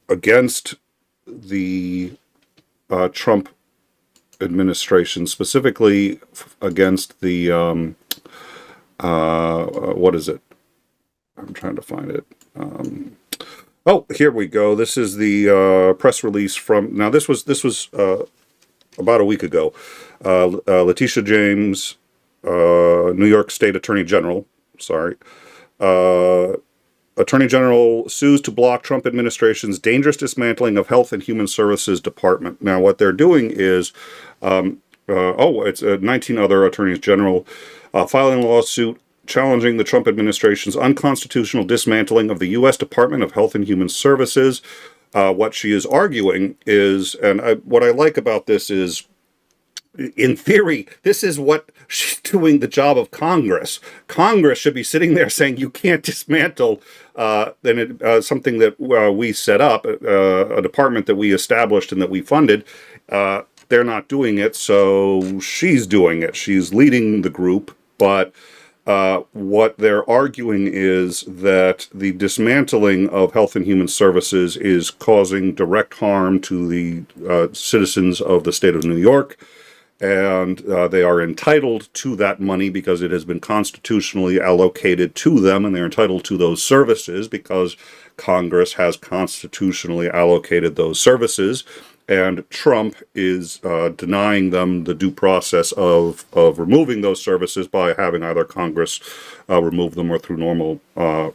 against the Trump administration, specifically against the what is it? I'm trying to find it. Oh, here we go. This is the press release from. Now, this was about a week ago. Letitia James, New York State Attorney General. Sorry. Attorney General sues to block Trump administration's dangerous dismantling of Health and Human Services Department. Now, what they're doing is, it's 19 other attorneys general filing a lawsuit challenging the Trump administration's unconstitutional dismantling of the U.S. Department of Health and Human Services. What she is arguing is, and what I like about this is, in theory, this is what she's doing the job of Congress. Congress should be sitting there saying you can't dismantle something that we set up, a department that we established and that we funded. They're not doing it, so she's doing it. She's leading the group, but what they're arguing is that the dismantling of Health and Human Services is causing direct harm to the citizens of the state of New York, and they are entitled to that money because it has been constitutionally allocated to them, and they're entitled to those services because Congress has constitutionally allocated those services. And Trump is denying them the due process of removing those services by having either Congress remove them or through normal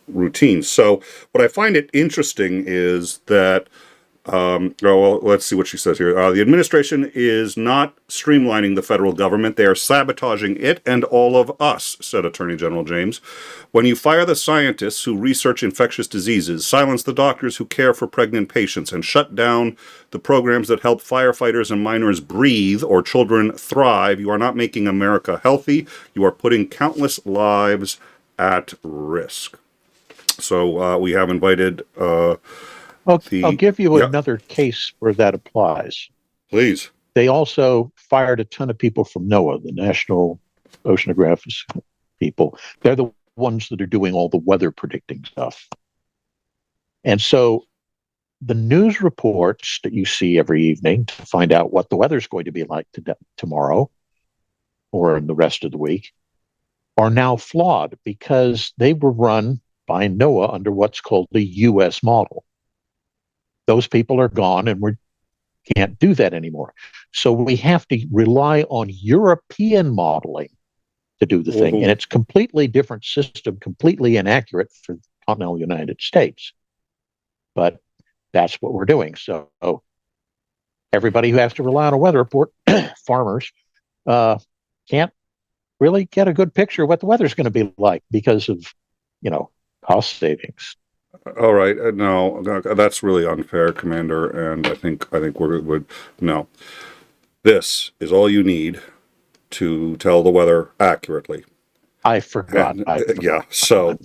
routines. So what I find it interesting is that, let's see what she says here. The administration is not streamlining the federal government. They are sabotaging it and all of us, said Attorney General James. When you fire the scientists who research infectious diseases, silence the doctors who care for pregnant patients, and shut down the programs that help firefighters and miners breathe or children thrive, you are not making America healthy. You are putting countless lives at risk. So we have invited... I'll give you another case where that applies. Please. They also fired a ton of people from NOAA, the National Oceanographic people. They're the ones that are doing all the weather predicting stuff. And so the news reports that you see every evening to find out what the weather's going to be like tomorrow or in the rest of the week are now flawed because they were run by NOAA under what's called the U.S. model. Those people are gone and we can't do that anymore. So we have to rely on European modeling to do the thing. And it's completely different system, completely inaccurate for the continental United States. But that's what we're doing. So everybody who has to rely on a weather report, farmers, can't really get a good picture of what the weather's going to be like because of, cost savings. All right, no, that's really unfair, Commander, and I think we're no. This is all you need to tell the weather accurately. I forgot. Yeah, so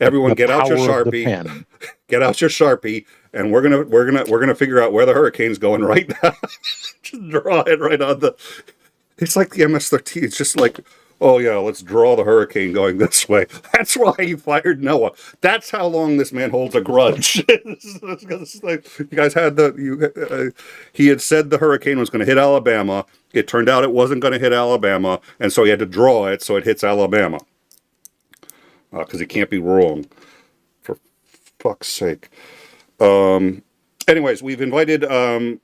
everyone get out your Sharpie, get out your Sharpie, and we're gonna figure out where the hurricane's going right now. Just draw it right on the. It's like the MS-13. It's just like. Oh, yeah, let's draw the hurricane going this way. That's why he fired NOAA. That's how long this man holds a grudge. You guys had he had said the hurricane was going to hit Alabama. It turned out it wasn't going to hit Alabama, and so he had to draw it so it hits Alabama. Because he can't be wrong. For fuck's sake. Anyways, we've invited the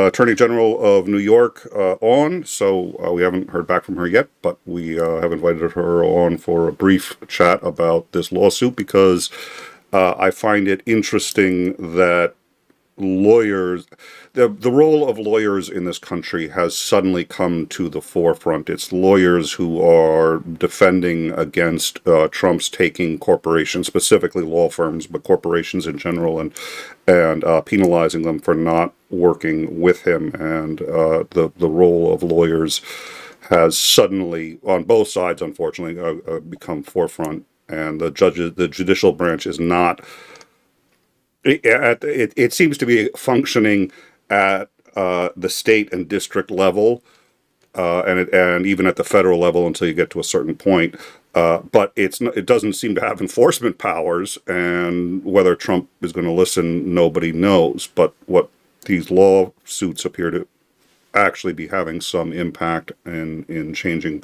Attorney General of New York on, so we haven't heard back from her yet, but we have invited her on for a brief chat about this lawsuit because I find it interesting that lawyers, the role of lawyers in this country has suddenly come to the forefront. It's lawyers who are defending against Trump's taking corporations, specifically law firms, but corporations in general, and penalizing them for not working with him. And the role of lawyers has suddenly, on both sides, unfortunately, become forefront, and the judicial branch is not. It seems to be functioning at the state and district level, and even at the federal level until you get to a certain point. But it doesn't seem to have enforcement powers, and whether Trump is going to listen, nobody knows. But what these lawsuits appear to actually be having some impact in changing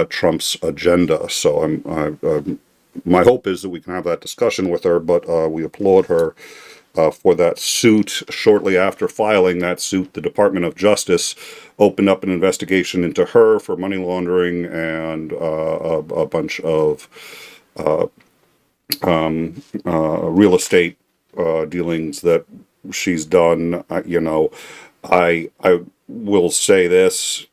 Trump's agenda. So my hope is that we can have that discussion with her, but we applaud her for that suit. Shortly after filing that suit, the Department of Justice opened up an investigation into her for money laundering and a bunch of real estate dealings that she's done. I will say this.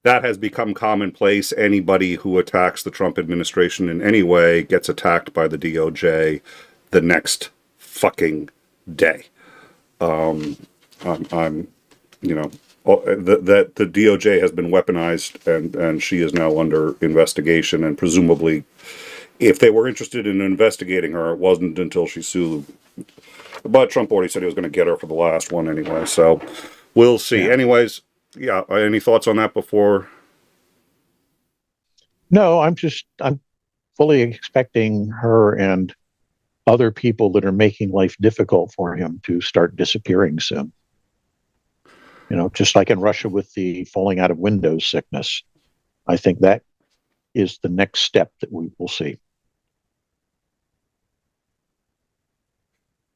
That has become commonplace. Anybody who attacks the Trump administration in any way gets attacked by the DOJ the next fucking day. That the DOJ has been weaponized, and she is now under investigation, and presumably, if they were interested in investigating her, it wasn't until she sued. But Trump already said he was going to get her for the last one anyway, so we'll see. Yeah. Anyways, yeah, any thoughts on that before? No, I'm fully expecting her and other people that are making life difficult for him to start disappearing soon. Just like in Russia with the falling out of windows sickness. I think that is the next step that we will see.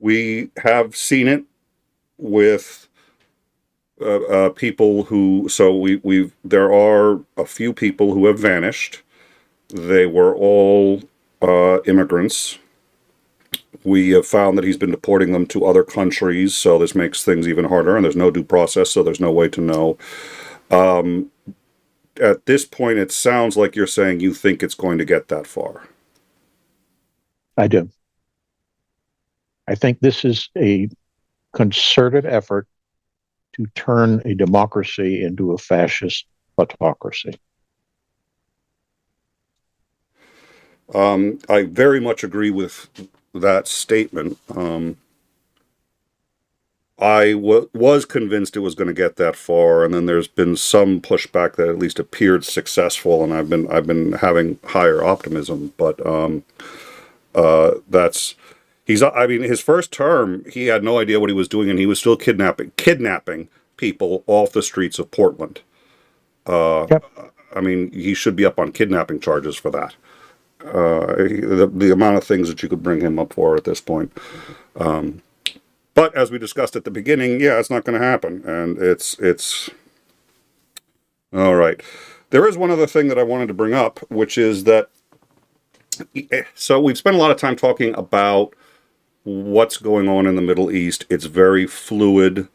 We have seen it with people who, there are a few people who have vanished. They were all immigrants. We have found that he's been deporting them to other countries, so this makes things even harder, and there's no due process, so there's no way to know. At this point, it sounds like you're saying you think it's going to get that far. I do. I think this is a concerted effort to turn a democracy into a fascist autocracy. I very much agree with that statement. I was convinced it was going to get that far, and then there's been some pushback that at least appeared successful, and I've been having higher optimism. But his first term, he had no idea what he was doing, and he was still kidnapping people off the streets of Portland. Yep. He should be up on kidnapping charges for that. The amount of things that you could bring him up for at this point. But as we discussed at the beginning, yeah, it's not going to happen. And it's all right. There is one other thing that I wanted to bring up, which is that, so we've spent a lot of time talking about what's going on in the Middle East. It's very fluid.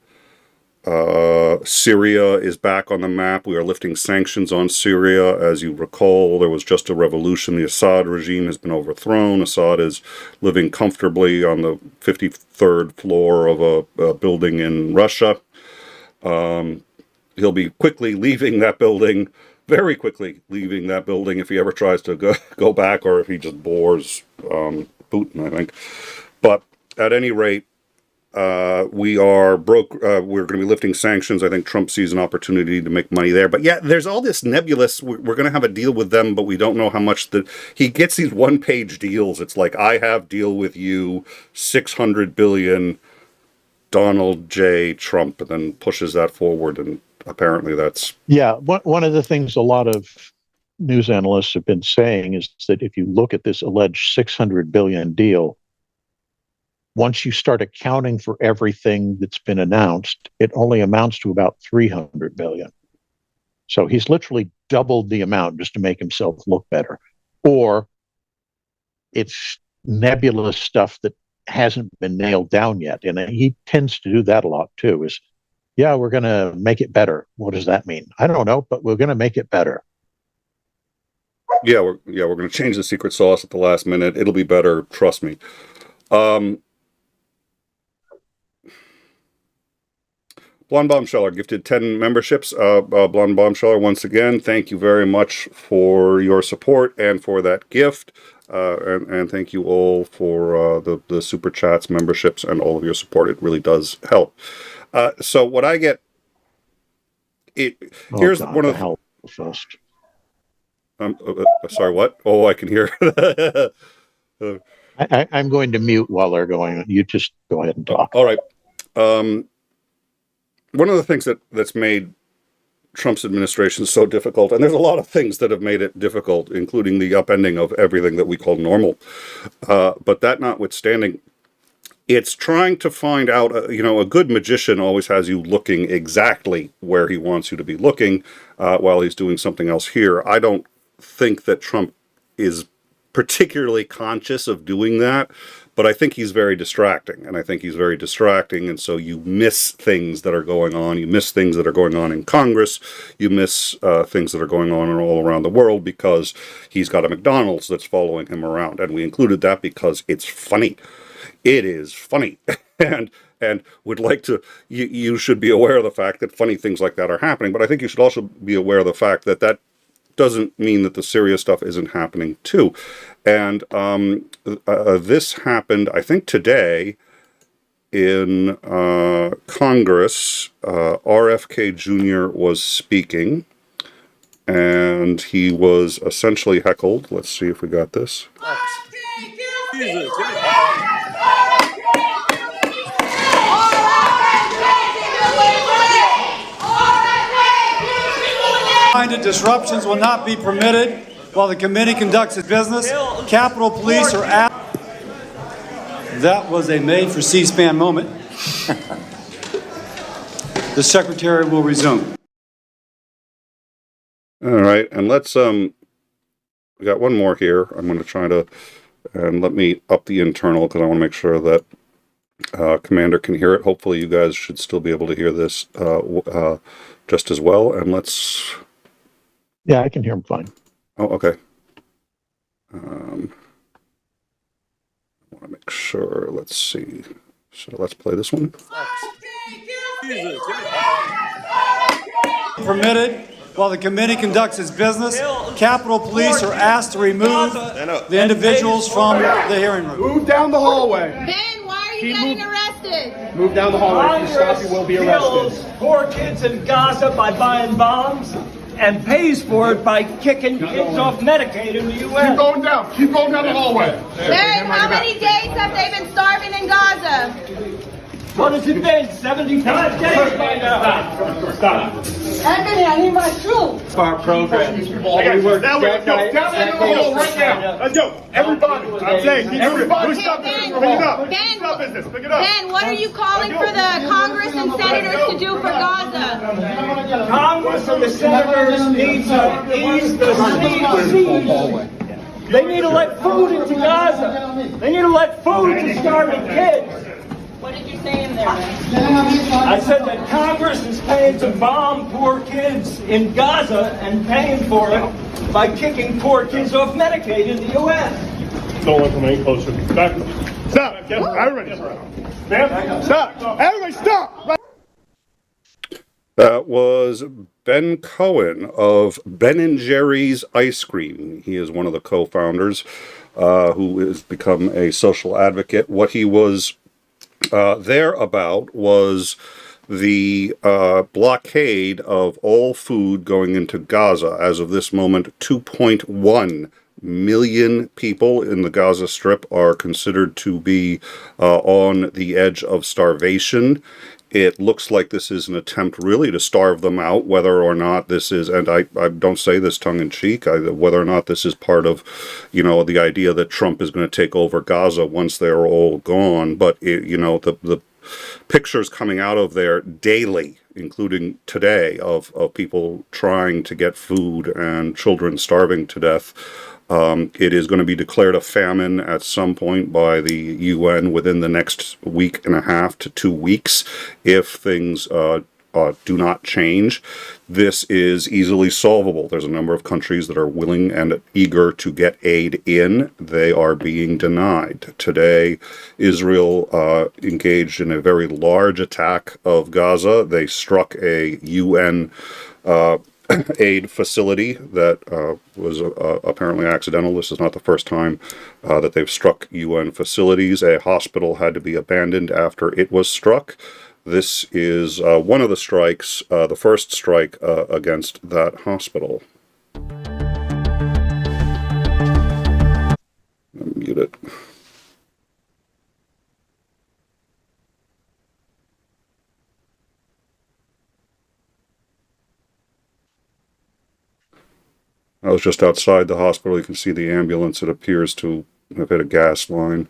Syria is back on the map. We are lifting sanctions on Syria. As you recall, there was just a revolution. The Assad regime has been overthrown. Assad is living comfortably on the 53rd floor of a building in Russia. He'll be quickly leaving that building, very quickly leaving that building if he ever tries to go back, or if he just bores Putin, I think. But at any rate, we are broke. We're going to be lifting sanctions. I think Trump sees an opportunity to make money there. But yeah, there's all this nebulous. We're going to have a deal with them, but we don't know how much he gets these one-page deals. It's like, I have deal with you, $600 billion, Donald J. Trump, and then pushes that forward. And apparently that's... Yeah, one of the things a lot of news analysts have been saying is that if you look at this alleged $600 billion deal, once you start accounting for everything that's been announced, it only amounts to about $300 billion. So he's literally doubled the amount just to make himself look better. Or it's nebulous stuff that hasn't been nailed down yet. And he tends to do that a lot too, is, yeah, we're going to make it better. What does that mean? I don't know, but we're going to make it better. Yeah, we're going to change the secret sauce at the last minute. It'll be better. Trust me. Blonde Bombsheller gifted 10 memberships. Blonde Bombsheller, once again, thank you very much for your support and for that gift. And thank you all for the super chats, memberships, and all of your support. It really does help. So what I get, here's one of the help first. Sorry, what? Oh, I can hear. I'm going to mute while they're going. You just go ahead and talk. All right. One of the things that's made Trump's administration so difficult, and there's a lot of things that have made it difficult, including the upending of everything that we call normal. But that notwithstanding, it's trying to find out, a good magician always has you looking exactly where he wants you to be looking while he's doing something else here. I don't think that Trump is particularly conscious of doing that, but I think he's very distracting, and so you miss things that are going on. You miss things that are going on in Congress. You miss things that are going on all around the world because he's got a McDonald's that's following him around, and we included that because it's funny. It is funny, and would like to, you should be aware of the fact that funny things like that are happening, but I think you should also be aware of the fact that that doesn't mean that the Syria stuff isn't happening too. And this happened, I think, today in Congress. RFK Jr. was speaking, and he was essentially heckled. Let's see if we got this. Disruptions will not be permitted while the committee conducts its business. Capitol Police are at. That was a made for C-SPAN moment. The Secretary will resume. All right, and let's we got one more here. I'm going to try to, and let me up the internal because I want to make sure that Commander can hear it. Hopefully you guys should still be able to hear this just as well. And let's... Yeah, I can hear him fine. Oh, okay. I want to make sure. Let's see. So let's play this one. Permitted while the committee conducts its business. Capitol Police are asked to remove the individuals from the hearing room. Move down the hallway. Ben, why are you getting arrested? Move down the hallway. If you stop, you will be arrested. Kills poor kids in Gaza by buying bombs and pays for it by kicking kids off Medicaid in the U.S. Keep going down. Keep going down the hallway. Ben, how many days have they been starving in Gaza? What has it been? 75 days by now. Stop. Anthony, I need my shoe. Our program. We work down in the hall right now. Let's go. Everybody. I'm saying, everybody. Stop this. Pick it up. Stop business. Pick it up. Ben, what are you calling for the Congress and senators to do for Gaza? Congress and the senators need to ease the siege. They need to let food into Gaza. They need to let food to starving kids. What did you say in there? I said that Congress is paying to bomb poor kids in Gaza and paying for it by kicking poor kids off Medicaid in the U.S. Don't let them any closer. Back. Stop. Everybody stop. Stop. Everybody stop. That was Ben Cohen of Ben & Jerry's Ice Cream. He is one of the co-founders who has become a social advocate. What he was there about was the blockade of all food going into Gaza. As of this moment, 2.1 million people in the Gaza Strip are considered to be on the edge of starvation. It looks like this is an attempt really to starve them out, whether or not this is, and I don't say this tongue-in-cheek, whether or not this is part of, the idea that Trump is going to take over Gaza once they're all gone. But, the pictures coming out of there daily, including today, of people trying to get food and children starving to death. It is going to be declared a famine at some point by the UN within the next week and a half to 2 weeks if things do not change, this is easily solvable. There's a number of countries that are willing and eager to get aid in. They are being denied. Today, Israel engaged in a very large attack of Gaza. They struck a UN aid facility that was apparently accidental. This is not the first time that they've struck UN facilities. A hospital had to be abandoned after it was struck. This is one of the strikes, the first strike against that hospital. Mute it. I was just outside the hospital. You can see the ambulance. It appears to have hit a gas line.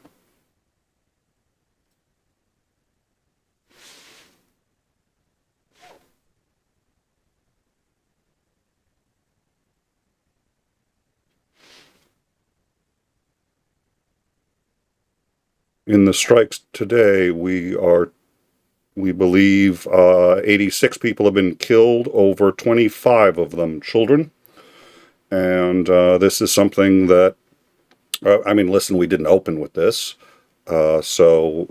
In the strikes today, we believe 86 people have been killed, over 25 of them children. And this is something that, I mean, listen, we didn't open with this, so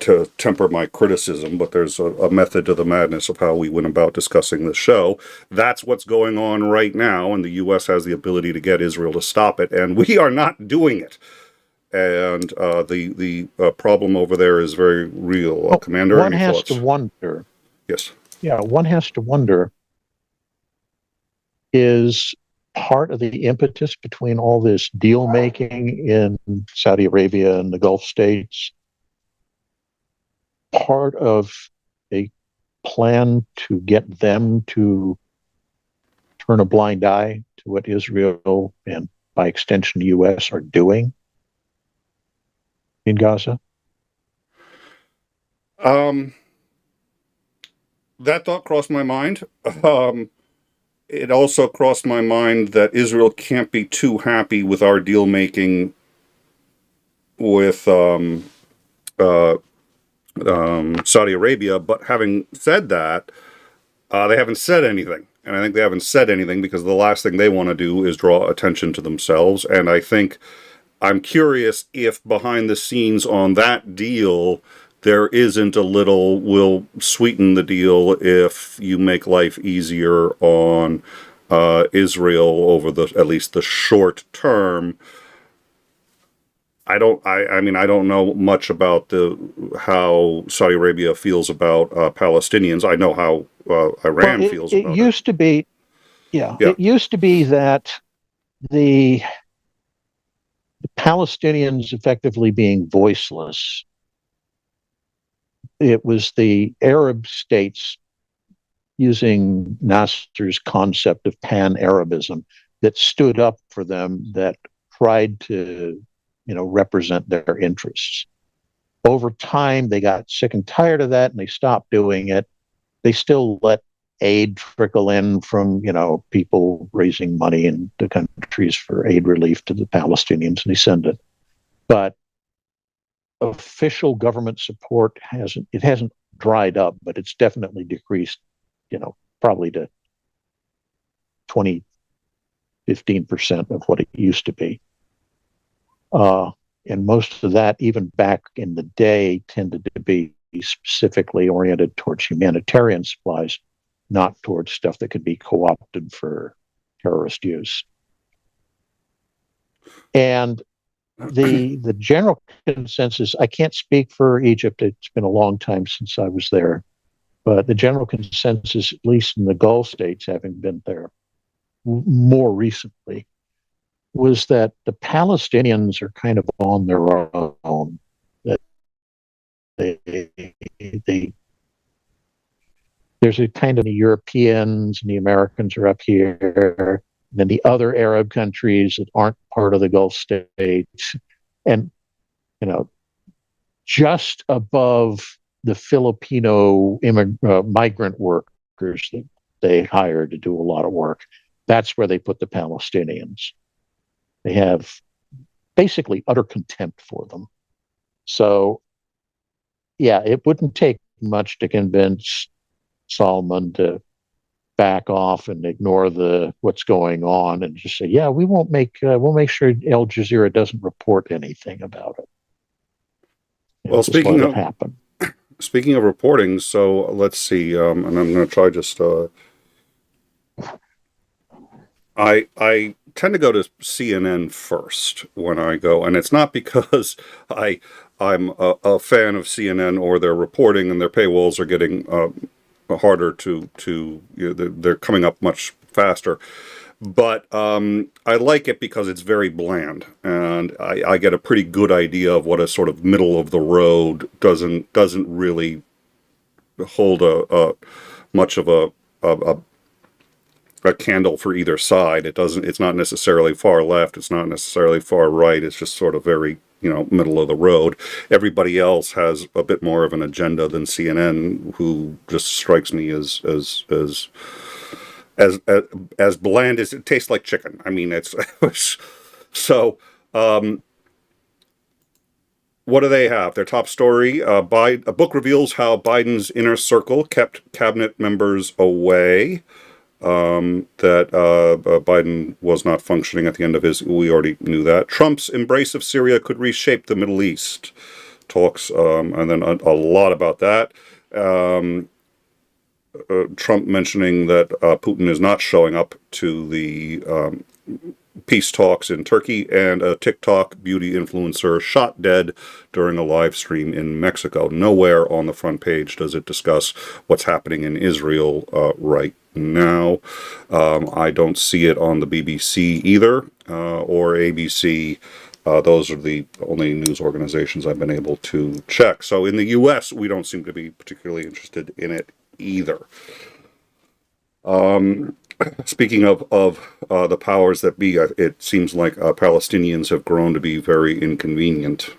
to temper my criticism, but there's a method to the madness of how we went about discussing this show. That's what's going on right now, and the U.S. has the ability to get Israel to stop it, and we are not doing it. And the problem over there is very real. Well, Commander, one any has thoughts? to wonder. Yes. Yeah, one has to wonder, is part of the impetus between all this deal making in Saudi Arabia and the Gulf states part of a plan to get them to turn a blind eye to what Israel and by extension the U.S. are doing in Gaza? That thought crossed my mind. It also crossed my mind that Israel can't be too happy with our deal making with Saudi Arabia. But having said that, they haven't said anything. And I think they haven't said anything because the last thing they want to do is draw attention to themselves. And I think I'm curious if behind the scenes on that deal, there isn't a little, we'll sweeten the deal if you make life easier on Israel over at least the short term. I don't know much about how Saudi Arabia feels about Palestinians. I know how Iran feels about it. It used to be, it used to be that the Palestinians effectively being voiceless. It was the Arab states using Nasser's concept of pan-Arabism that stood up for them, that tried to, represent their interests. Over time, they got sick and tired of that and they stopped doing it. They still let aid trickle in from, people raising money in the countries for aid relief to the Palestinians, and they send it. But official government support hasn't dried up, but it's definitely decreased, probably to 15% of what it used to be. And most of that, even back in the day, tended to be specifically oriented towards humanitarian supplies, not towards stuff that could be co-opted for terrorist use. And the general consensus, I can't speak for Egypt, it's been a long time since I was there, but the general consensus, at least in the Gulf states, having been there more recently, was that the Palestinians are kind of on their own. That there's a kind of the Europeans and the Americans are up here, and then the other Arab countries that aren't part of the Gulf states, and just above the Filipino migrant workers that they hire to do a lot of work, that's where they put the Palestinians. They have basically utter contempt for them. So, yeah, it wouldn't take much to convince Salman to back off and ignore what's going on and just say, yeah, we'll make sure Al Jazeera doesn't report anything about it. Well, just let it happen. Speaking of reporting, so let's see, and I'm going to try just. I tend to go to CNN first when I go, and it's not because I'm a fan of CNN or their reporting and their paywalls are getting harder they're coming up much faster. But I like it because it's very bland, and I get a pretty good idea of what a sort of middle of the road doesn't really hold a much of a candle for either side. It's not necessarily far left, it's not necessarily far right, it's just sort of very, middle of the road. Everybody else has a bit more of an agenda than CNN, who just strikes me as bland as it tastes like chicken. I mean, it's so. What do they have? Their top story: a book reveals how Biden's inner circle kept cabinet members away. That Biden was not functioning at the end of his. We already knew that. Trump's embrace of Syria could reshape the Middle East. Talks, and then a lot about that. Trump mentioning that Putin is not showing up to the peace talks in Turkey, and a TikTok beauty influencer shot dead during a live stream in Mexico. Nowhere on the front page does it discuss what's happening in Israel right now. I don't see it on the BBC either, or ABC. Those are the only news organizations I've been able to check. So in the U.S., we don't seem to be particularly interested in it either. Speaking of the powers that be, it seems like Palestinians have grown to be very inconvenient.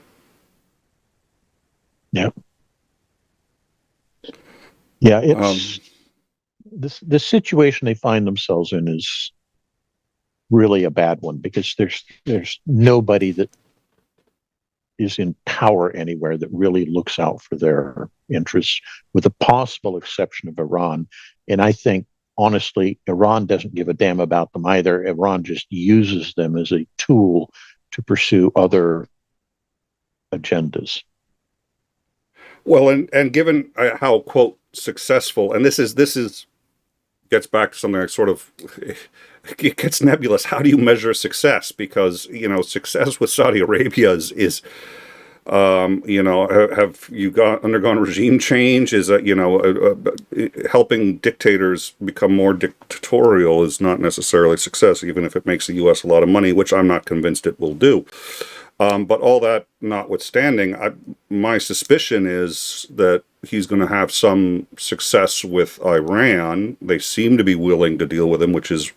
Yeah. Yeah, it's the situation they find themselves in is really a bad one, because there's nobody that is in power anywhere that really looks out for their interests, with the possible exception of Iran. And I think, honestly, Iran doesn't give a damn about them either. Iran just uses them as a tool to pursue other agendas. Well, and given how, quote, successful, and this is gets back to something like sort of, it gets nebulous. How do you measure success? Because, success with Saudi Arabia is have you undergone regime change? Is that, helping dictators become more dictatorial is not necessarily success, even if it makes the U.S. a lot of money, which I'm not convinced it will do. But all that notwithstanding, my suspicion is that he's going to have some success with Iran. They seem to be willing to deal with him, which is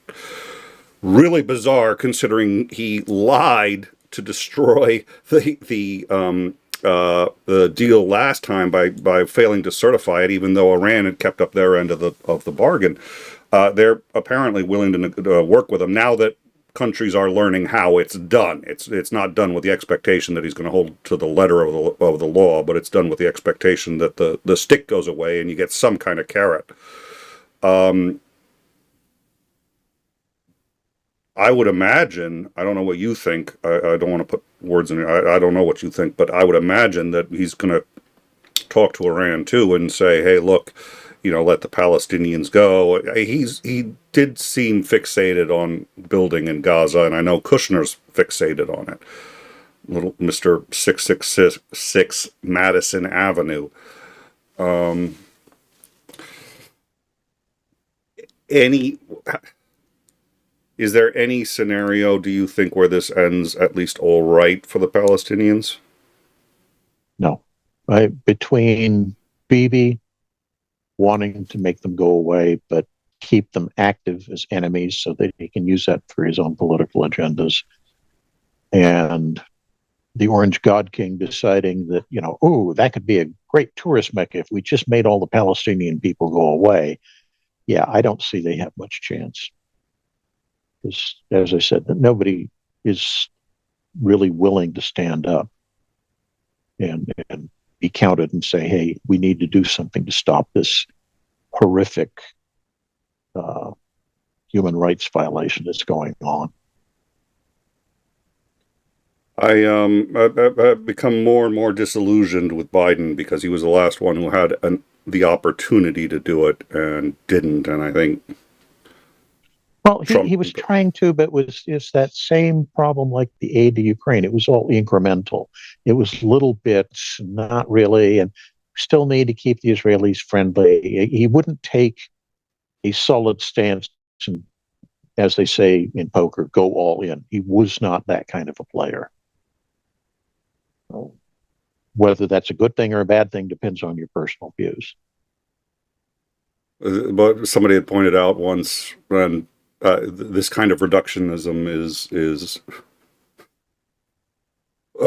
really bizarre considering he lied to destroy the deal last time by failing to certify it, even though Iran had kept up their end of the bargain. They're apparently willing to work with him now that countries are learning how it's done. It's not done with the expectation that he's going to hold to the letter of the law, but it's done with the expectation that the stick goes away and you get some kind of carrot. I would imagine, I don't know what you think, I don't want to put words in it, I don't know what you think, but I would imagine that he's going to talk to Iran too and say, hey, look, let the Palestinians go. He did seem fixated on building in Gaza, and I know Kushner's fixated on it. Little Mr. 666 Madison Avenue. Is there any scenario, do you think, where this ends at least all right for the Palestinians? No. Between Bibi wanting to make them go away, but keep them active as enemies so that he can use that for his own political agendas, and the Orange God King deciding that, that could be a great tourist mecca if we just made all the Palestinian people go away. Yeah, I don't see they have much chance. Because, as I said, that nobody is really willing to stand up and be counted and say, hey, we need to do something to stop this horrific human rights violation that's going on. I've become more and more disillusioned with Biden because he was the last one who had the opportunity to do it and didn't. And I think, well, he was trying to, but it's that same problem like the aid to Ukraine. It was all incremental. It was little bits, not really, and still need to keep the Israelis friendly. He wouldn't take a solid stance and, as they say in poker, go all in. He was not that kind of a player. Whether that's a good thing or a bad thing depends on your personal views. But somebody had pointed out once, and this kind of reductionism is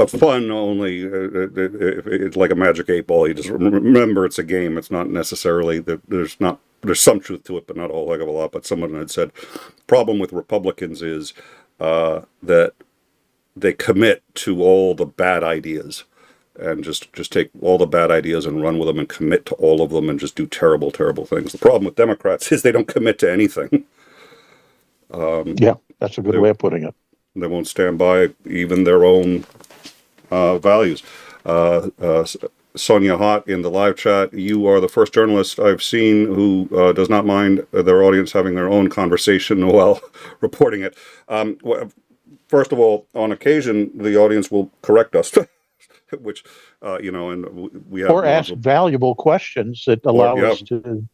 fun only. It's like a magic 8 ball. You just remember it's a game. It's not necessarily that there's some truth to it, but not a whole heck of a lot. But someone had said, problem with Republicans is that they commit to all the bad ideas and just take all the bad ideas and run with them and commit to all of them and just do terrible, terrible things. The problem with Democrats is they don't commit to anything. Yeah, that's a good way of putting it. They won't stand by even their own values. Sonia Hott in the live chat, you are the first journalist I've seen who does not mind their audience having their own conversation while reporting it. First of all, on occasion, the audience will correct us, which, and we have... Or ask valuable questions that allow us to,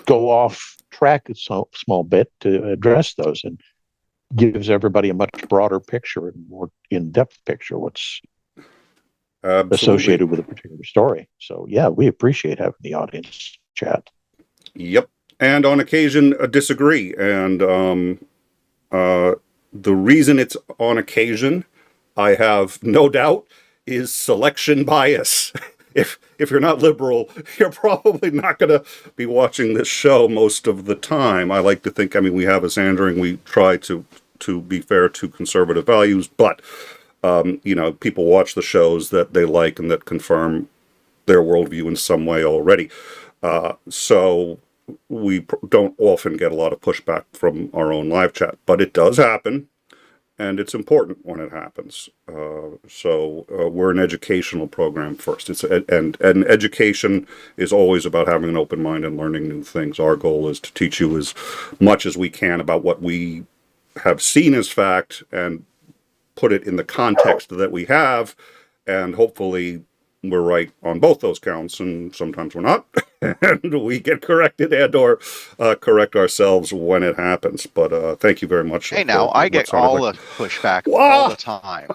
go off track a small bit to address those, and gives everybody a much broader picture and more in-depth picture what's associated with a particular story. So, yeah, we appreciate having the audience chat. Yep. And on occasion, disagree. And the reason it's on occasion, I have no doubt, is selection bias. If you're not liberal, you're probably not going to be watching this show most of the time. I like to think, we have a Sandering, we try to be fair to conservative values, but, people watch the shows that they like and that confirm their worldview in some way already. So we don't often get a lot of pushback from our own live chat, but it does happen, and it's important when it happens. So we're an educational program first. And education is always about having an open mind and learning new things. Our goal is to teach you as much as we can about what we have seen as fact and put it in the context that we have, and hopefully we're right on both those counts, and sometimes we're not, and we get corrected and or correct ourselves when it happens. But thank you very much. Hey, now I get all the pushback all the time.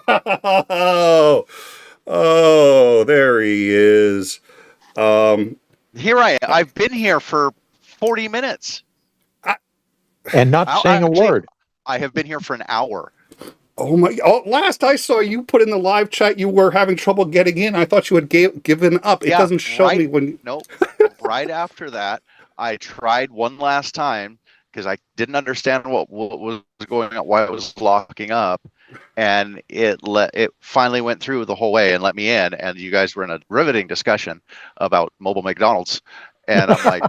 Oh, there he is. Here I am. I've been here for 40 minutes. And not saying a word. I have been here for an hour. Oh my! Last I saw you put in the live chat, you were having trouble getting in. I thought you had given up. It doesn't show me when. Nope. Right after that, I tried one last time because I didn't understand what was going on, why it was locking up, and it finally went through the whole way and let me in. And you guys were in a riveting discussion about mobile McDonald's. And I'm like,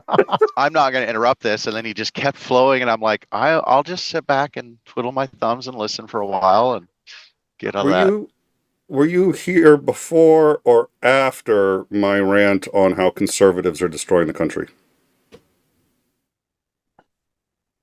I'm not going to interrupt this. And then he just kept flowing. And I'm like, I'll just sit back and twiddle my thumbs and listen for a while and get on that. Were you here before or after my rant on how conservatives are destroying the country?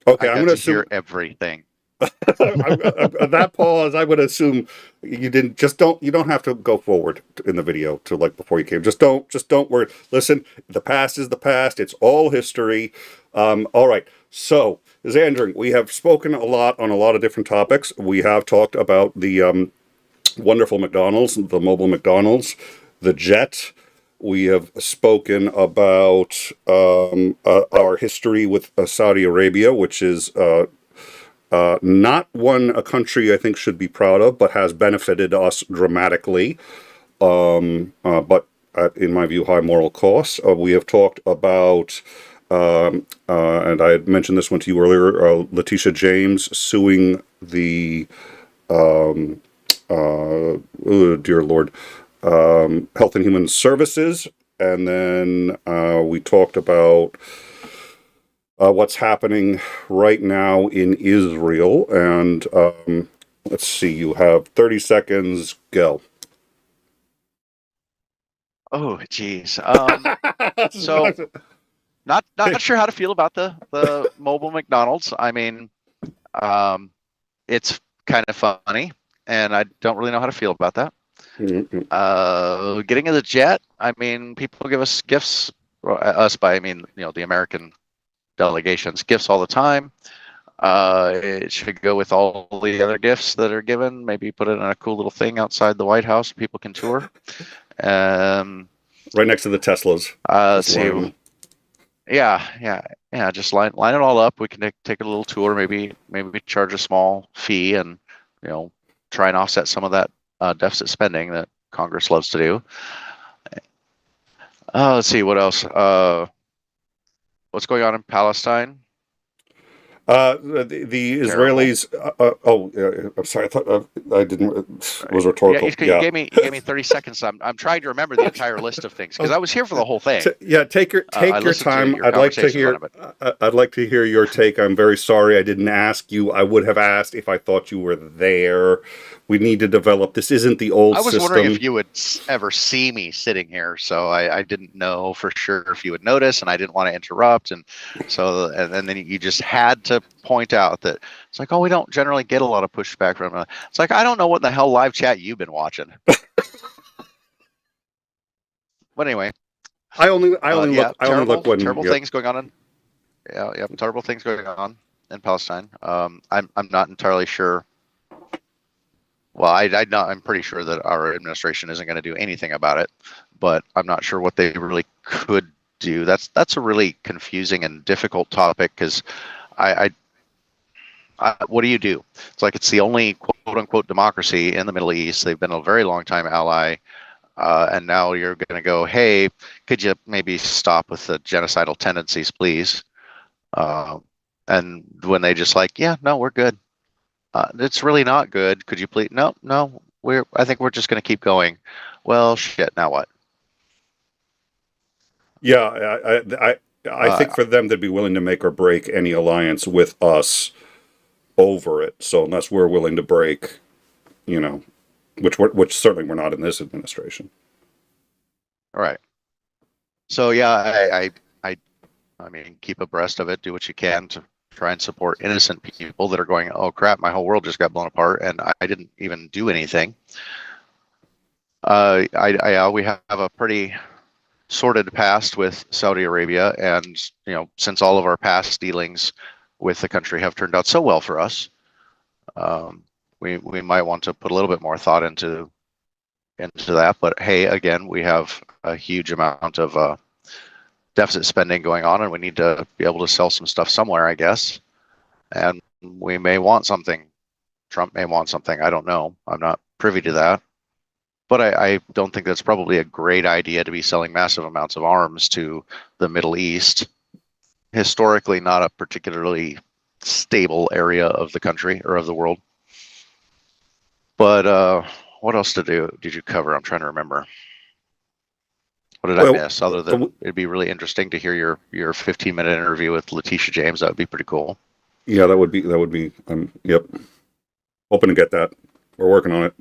Okay, I'm going to hear everything. That pause, I would assume you didn't. You don't have to go forward in the video to like before you came. Just don't worry. Listen, the past is the past. It's all history. All right. So, Xandring, we have spoken a lot on a lot of different topics. We have talked about the wonderful McDonald's, the mobile McDonald's, the jet. We have spoken about our history with Saudi Arabia, which is not a country I think should be proud of, but has benefited us dramatically. But in my view, high moral costs. We have talked about, and I had mentioned this one to you earlier, Letitia James suing the, dear Lord, Health and Human Services, and then we talked about what's happening right now in Israel. And let's see, you have 30 seconds. Go. Oh, geez. So not sure how to feel about the mobile McDonald's. I mean, it's kind of funny, and I don't really know how to feel about that. Getting in the jet. I mean, people give us gifts. Us by I mean, the American delegations, gifts all the time. It should go with all the other gifts that are given. Maybe put it in a cool little thing outside the White House. People can tour. Right next to the Teslas. Let's see. Yeah. Just line it all up. We can take a little tour. Maybe charge a small fee, and try and offset some of that deficit spending that Congress loves to do. Let's see what else. What's going on in Palestine? The Israelis. I'm sorry. I thought I didn't. It was rhetorical. You gave me 30 seconds. I'm trying to remember the entire list of things because I was here for the whole thing. Take your time. I'd like to hear. I'd like to hear your take. I'm very sorry I didn't ask you. I would have asked if I thought you were there. We need to develop. This isn't the old system. I was wondering if you would ever see me sitting here, so I didn't know for sure if you would notice, and I didn't want to interrupt, and then you just had to point out that it's like, oh, we don't generally get a lot of pushback from it. It's like, I don't know what the hell live chat you've been watching. But anyway, I only look when terrible things going on terrible things going on in Palestine. I'm not entirely sure. Well, I'm pretty sure that our administration isn't going to do anything about it, but I'm not sure what they really could do. That's a really confusing and difficult topic because what do you do? It's like it's the only quote unquote democracy in the Middle East. They've been a very long time ally, and now you're going to go, hey, could you maybe stop with the genocidal tendencies, please? And when they just like, yeah, no, we're good. It's really not good. Could you please? No. I think we're just going to keep going. Well, shit. Now what? Yeah, I think for them, they'd be willing to make or break any alliance with us over it. So unless we're willing to break, which certainly we're not in this administration. All right. So yeah, I mean, keep abreast of it. Do what you can to try and support innocent people that are going, oh crap, my whole world just got blown apart and I didn't even do anything. We have a pretty sordid past with Saudi Arabia, and since all of our past dealings with the country have turned out so well for us, we might want to put a little bit more thought into that. But hey, again, we have a huge amount of deficit spending going on, and we need to be able to sell some stuff somewhere, I guess. And we may want something. Trump may want something. I don't know. I'm not privy to that. But I don't think that's probably a great idea to be selling massive amounts of arms to the Middle East. Historically, not a particularly stable area of the country or of the world. But what else did you cover? I'm trying to remember. What did I miss? Other than it'd be really interesting to hear your 15-minute interview with Letitia James. That would be pretty cool. Yeah, that would be. Yep. Hoping to get that. We're working on it.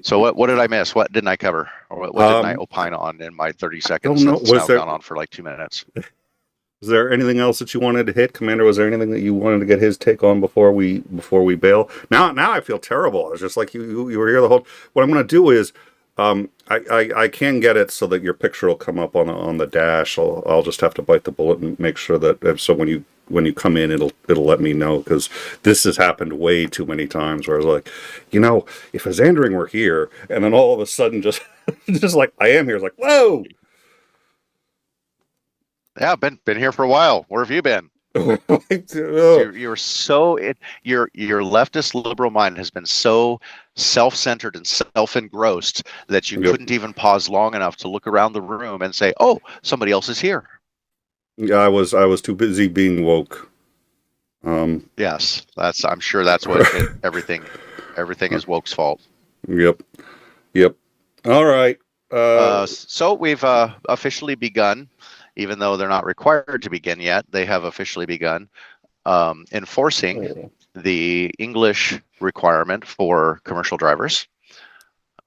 So what did I miss? What didn't I cover? Or what didn't I opine on in my 30 seconds? It's now gone on for like 2 minutes. Is there anything else that you wanted to hit, Commander? Was there anything that you wanted to get his take on before we bail? Now I feel terrible. It's just like you were here the whole. What I'm going to do is. I can get it so that your picture will come up on the dash. I'll just have to bite the bullet and make sure that so when you come in, it'll let me know, because this has happened way too many times where I was like, if a Xandering were here, and then all of a sudden just like I am here, it's like, whoa. Yeah, been here for a while. Where have you been? You're so your leftist liberal mind has been so self-centered and self-engrossed that you couldn't even pause long enough to look around the room and say, "Oh, somebody else is here." Yeah, I was too busy being woke. Yes, I'm sure that's what everything is woke's fault. Yep. Yep. All right. So we've officially begun, even though they're not required to begin yet. They have officially begun enforcing the English requirement for commercial drivers.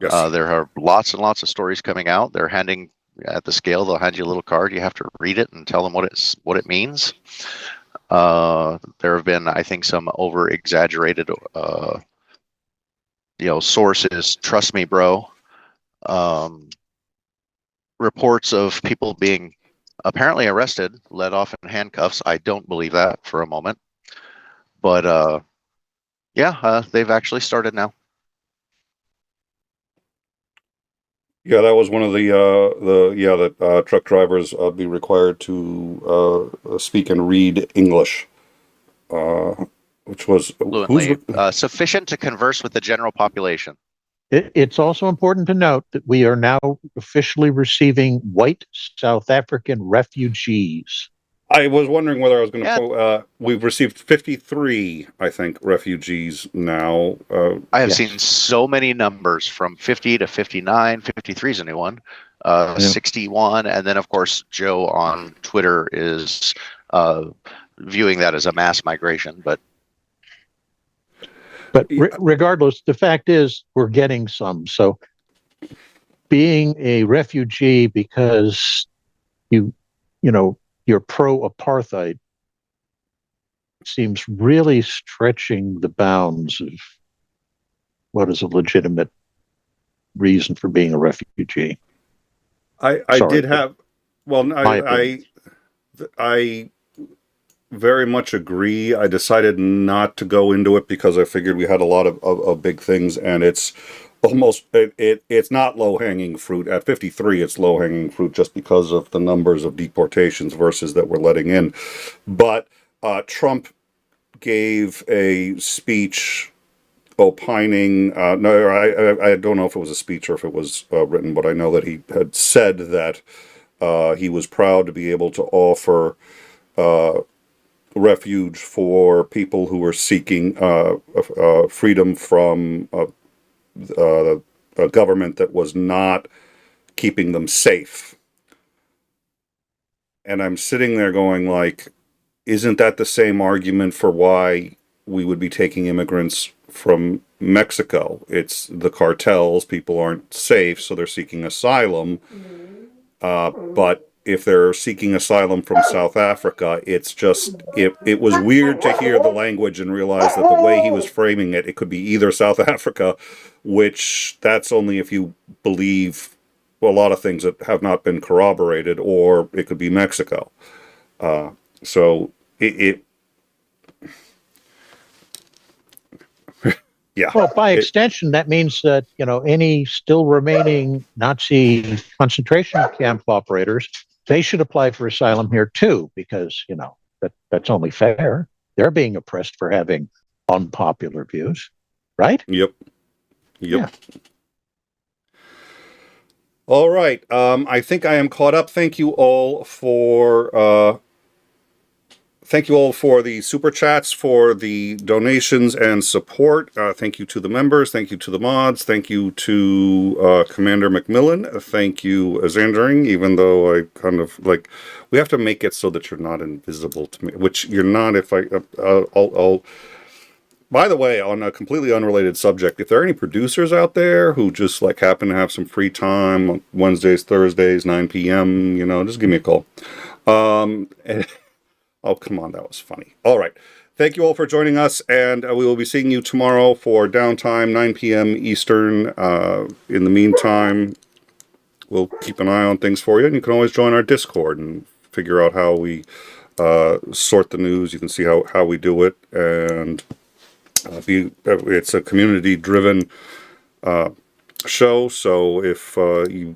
Yes. There are lots and lots of stories coming out. They're handing at the scale. They'll hand you a little card. You have to read it and tell them what it means. There have been, I think, some over exaggerated, sources. Trust me, bro. Reports of people being apparently arrested, led off in handcuffs. I don't believe that for a moment, but they've actually started now. Yeah, that was one of the truck drivers be required to speak and read English, which was fluently, sufficient to converse with the general population. It's also important to note that we are now officially receiving white South African refugees. I was wondering whether I was going to. We've received 53, I think, refugees now. I have seen so many numbers from 50 to 59. 53 is a new one. 61, and then of course Joe on Twitter is viewing that as a mass migration. But regardless, the fact is we're getting some. So being a refugee because you're pro-apartheid seems really stretching the bounds of what is a legitimate reason for being a refugee. I very much agree. I decided not to go into it because I figured we had a lot of big things, and it's almost it's not low-hanging fruit. At 53, it's low-hanging fruit just because of the numbers of deportations versus that we're letting in. But Trump gave a speech opining. I don't know if it was a speech or if it was written, but I know that he had said that he was proud to be able to offer refuge for people who were seeking freedom from a government that was not keeping them safe. And I'm sitting there going like, isn't that the same argument for why we would be taking immigrants from Mexico? It's the cartels, people aren't safe, so they're seeking asylum. But if they're seeking asylum from South Africa, it's just, it was weird to hear the language and realize that the way he was framing it, it could be either South Africa, which that's only if you believe a lot of things that have not been corroborated, or it could be Mexico. So yeah. Well, by extension, that means that, any still remaining Nazi concentration camp operators, they should apply for asylum here too, because, that's only fair. They're being oppressed for having unpopular views, right? Yep. All right. I think I am caught up. Thank you all for the super chats, for the donations and support. Thank you to the members. Thank you to the mods. Thank you to Commander Macmillan. Thank you, 𝐒𝐨𝐻𝐿, even though I kind of like, we have to make it so that you're not invisible to me, which you're not. If I'll by the way, on a completely unrelated subject, if there are any producers out there who just like happen to have some free time on Wednesdays, Thursdays, 9 p.m., just give me a call. Oh, come on, that was funny. All right. Thank you all for joining us, and we will be seeing you tomorrow for Downtime, 9 p.m. Eastern. In the meantime, we'll keep an eye on things for you, and you can always join our Discord and figure out how we sort the news. You can see how we do it, and it's a community-driven show, so if you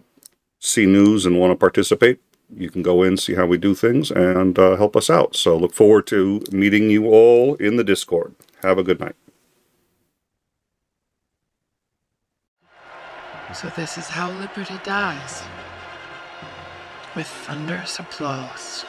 see news and want to participate, you can go in, see how we do things, and help us out. So look forward to meeting you all in the Discord. Have a good night. So this is how liberty dies. With thunderous applause.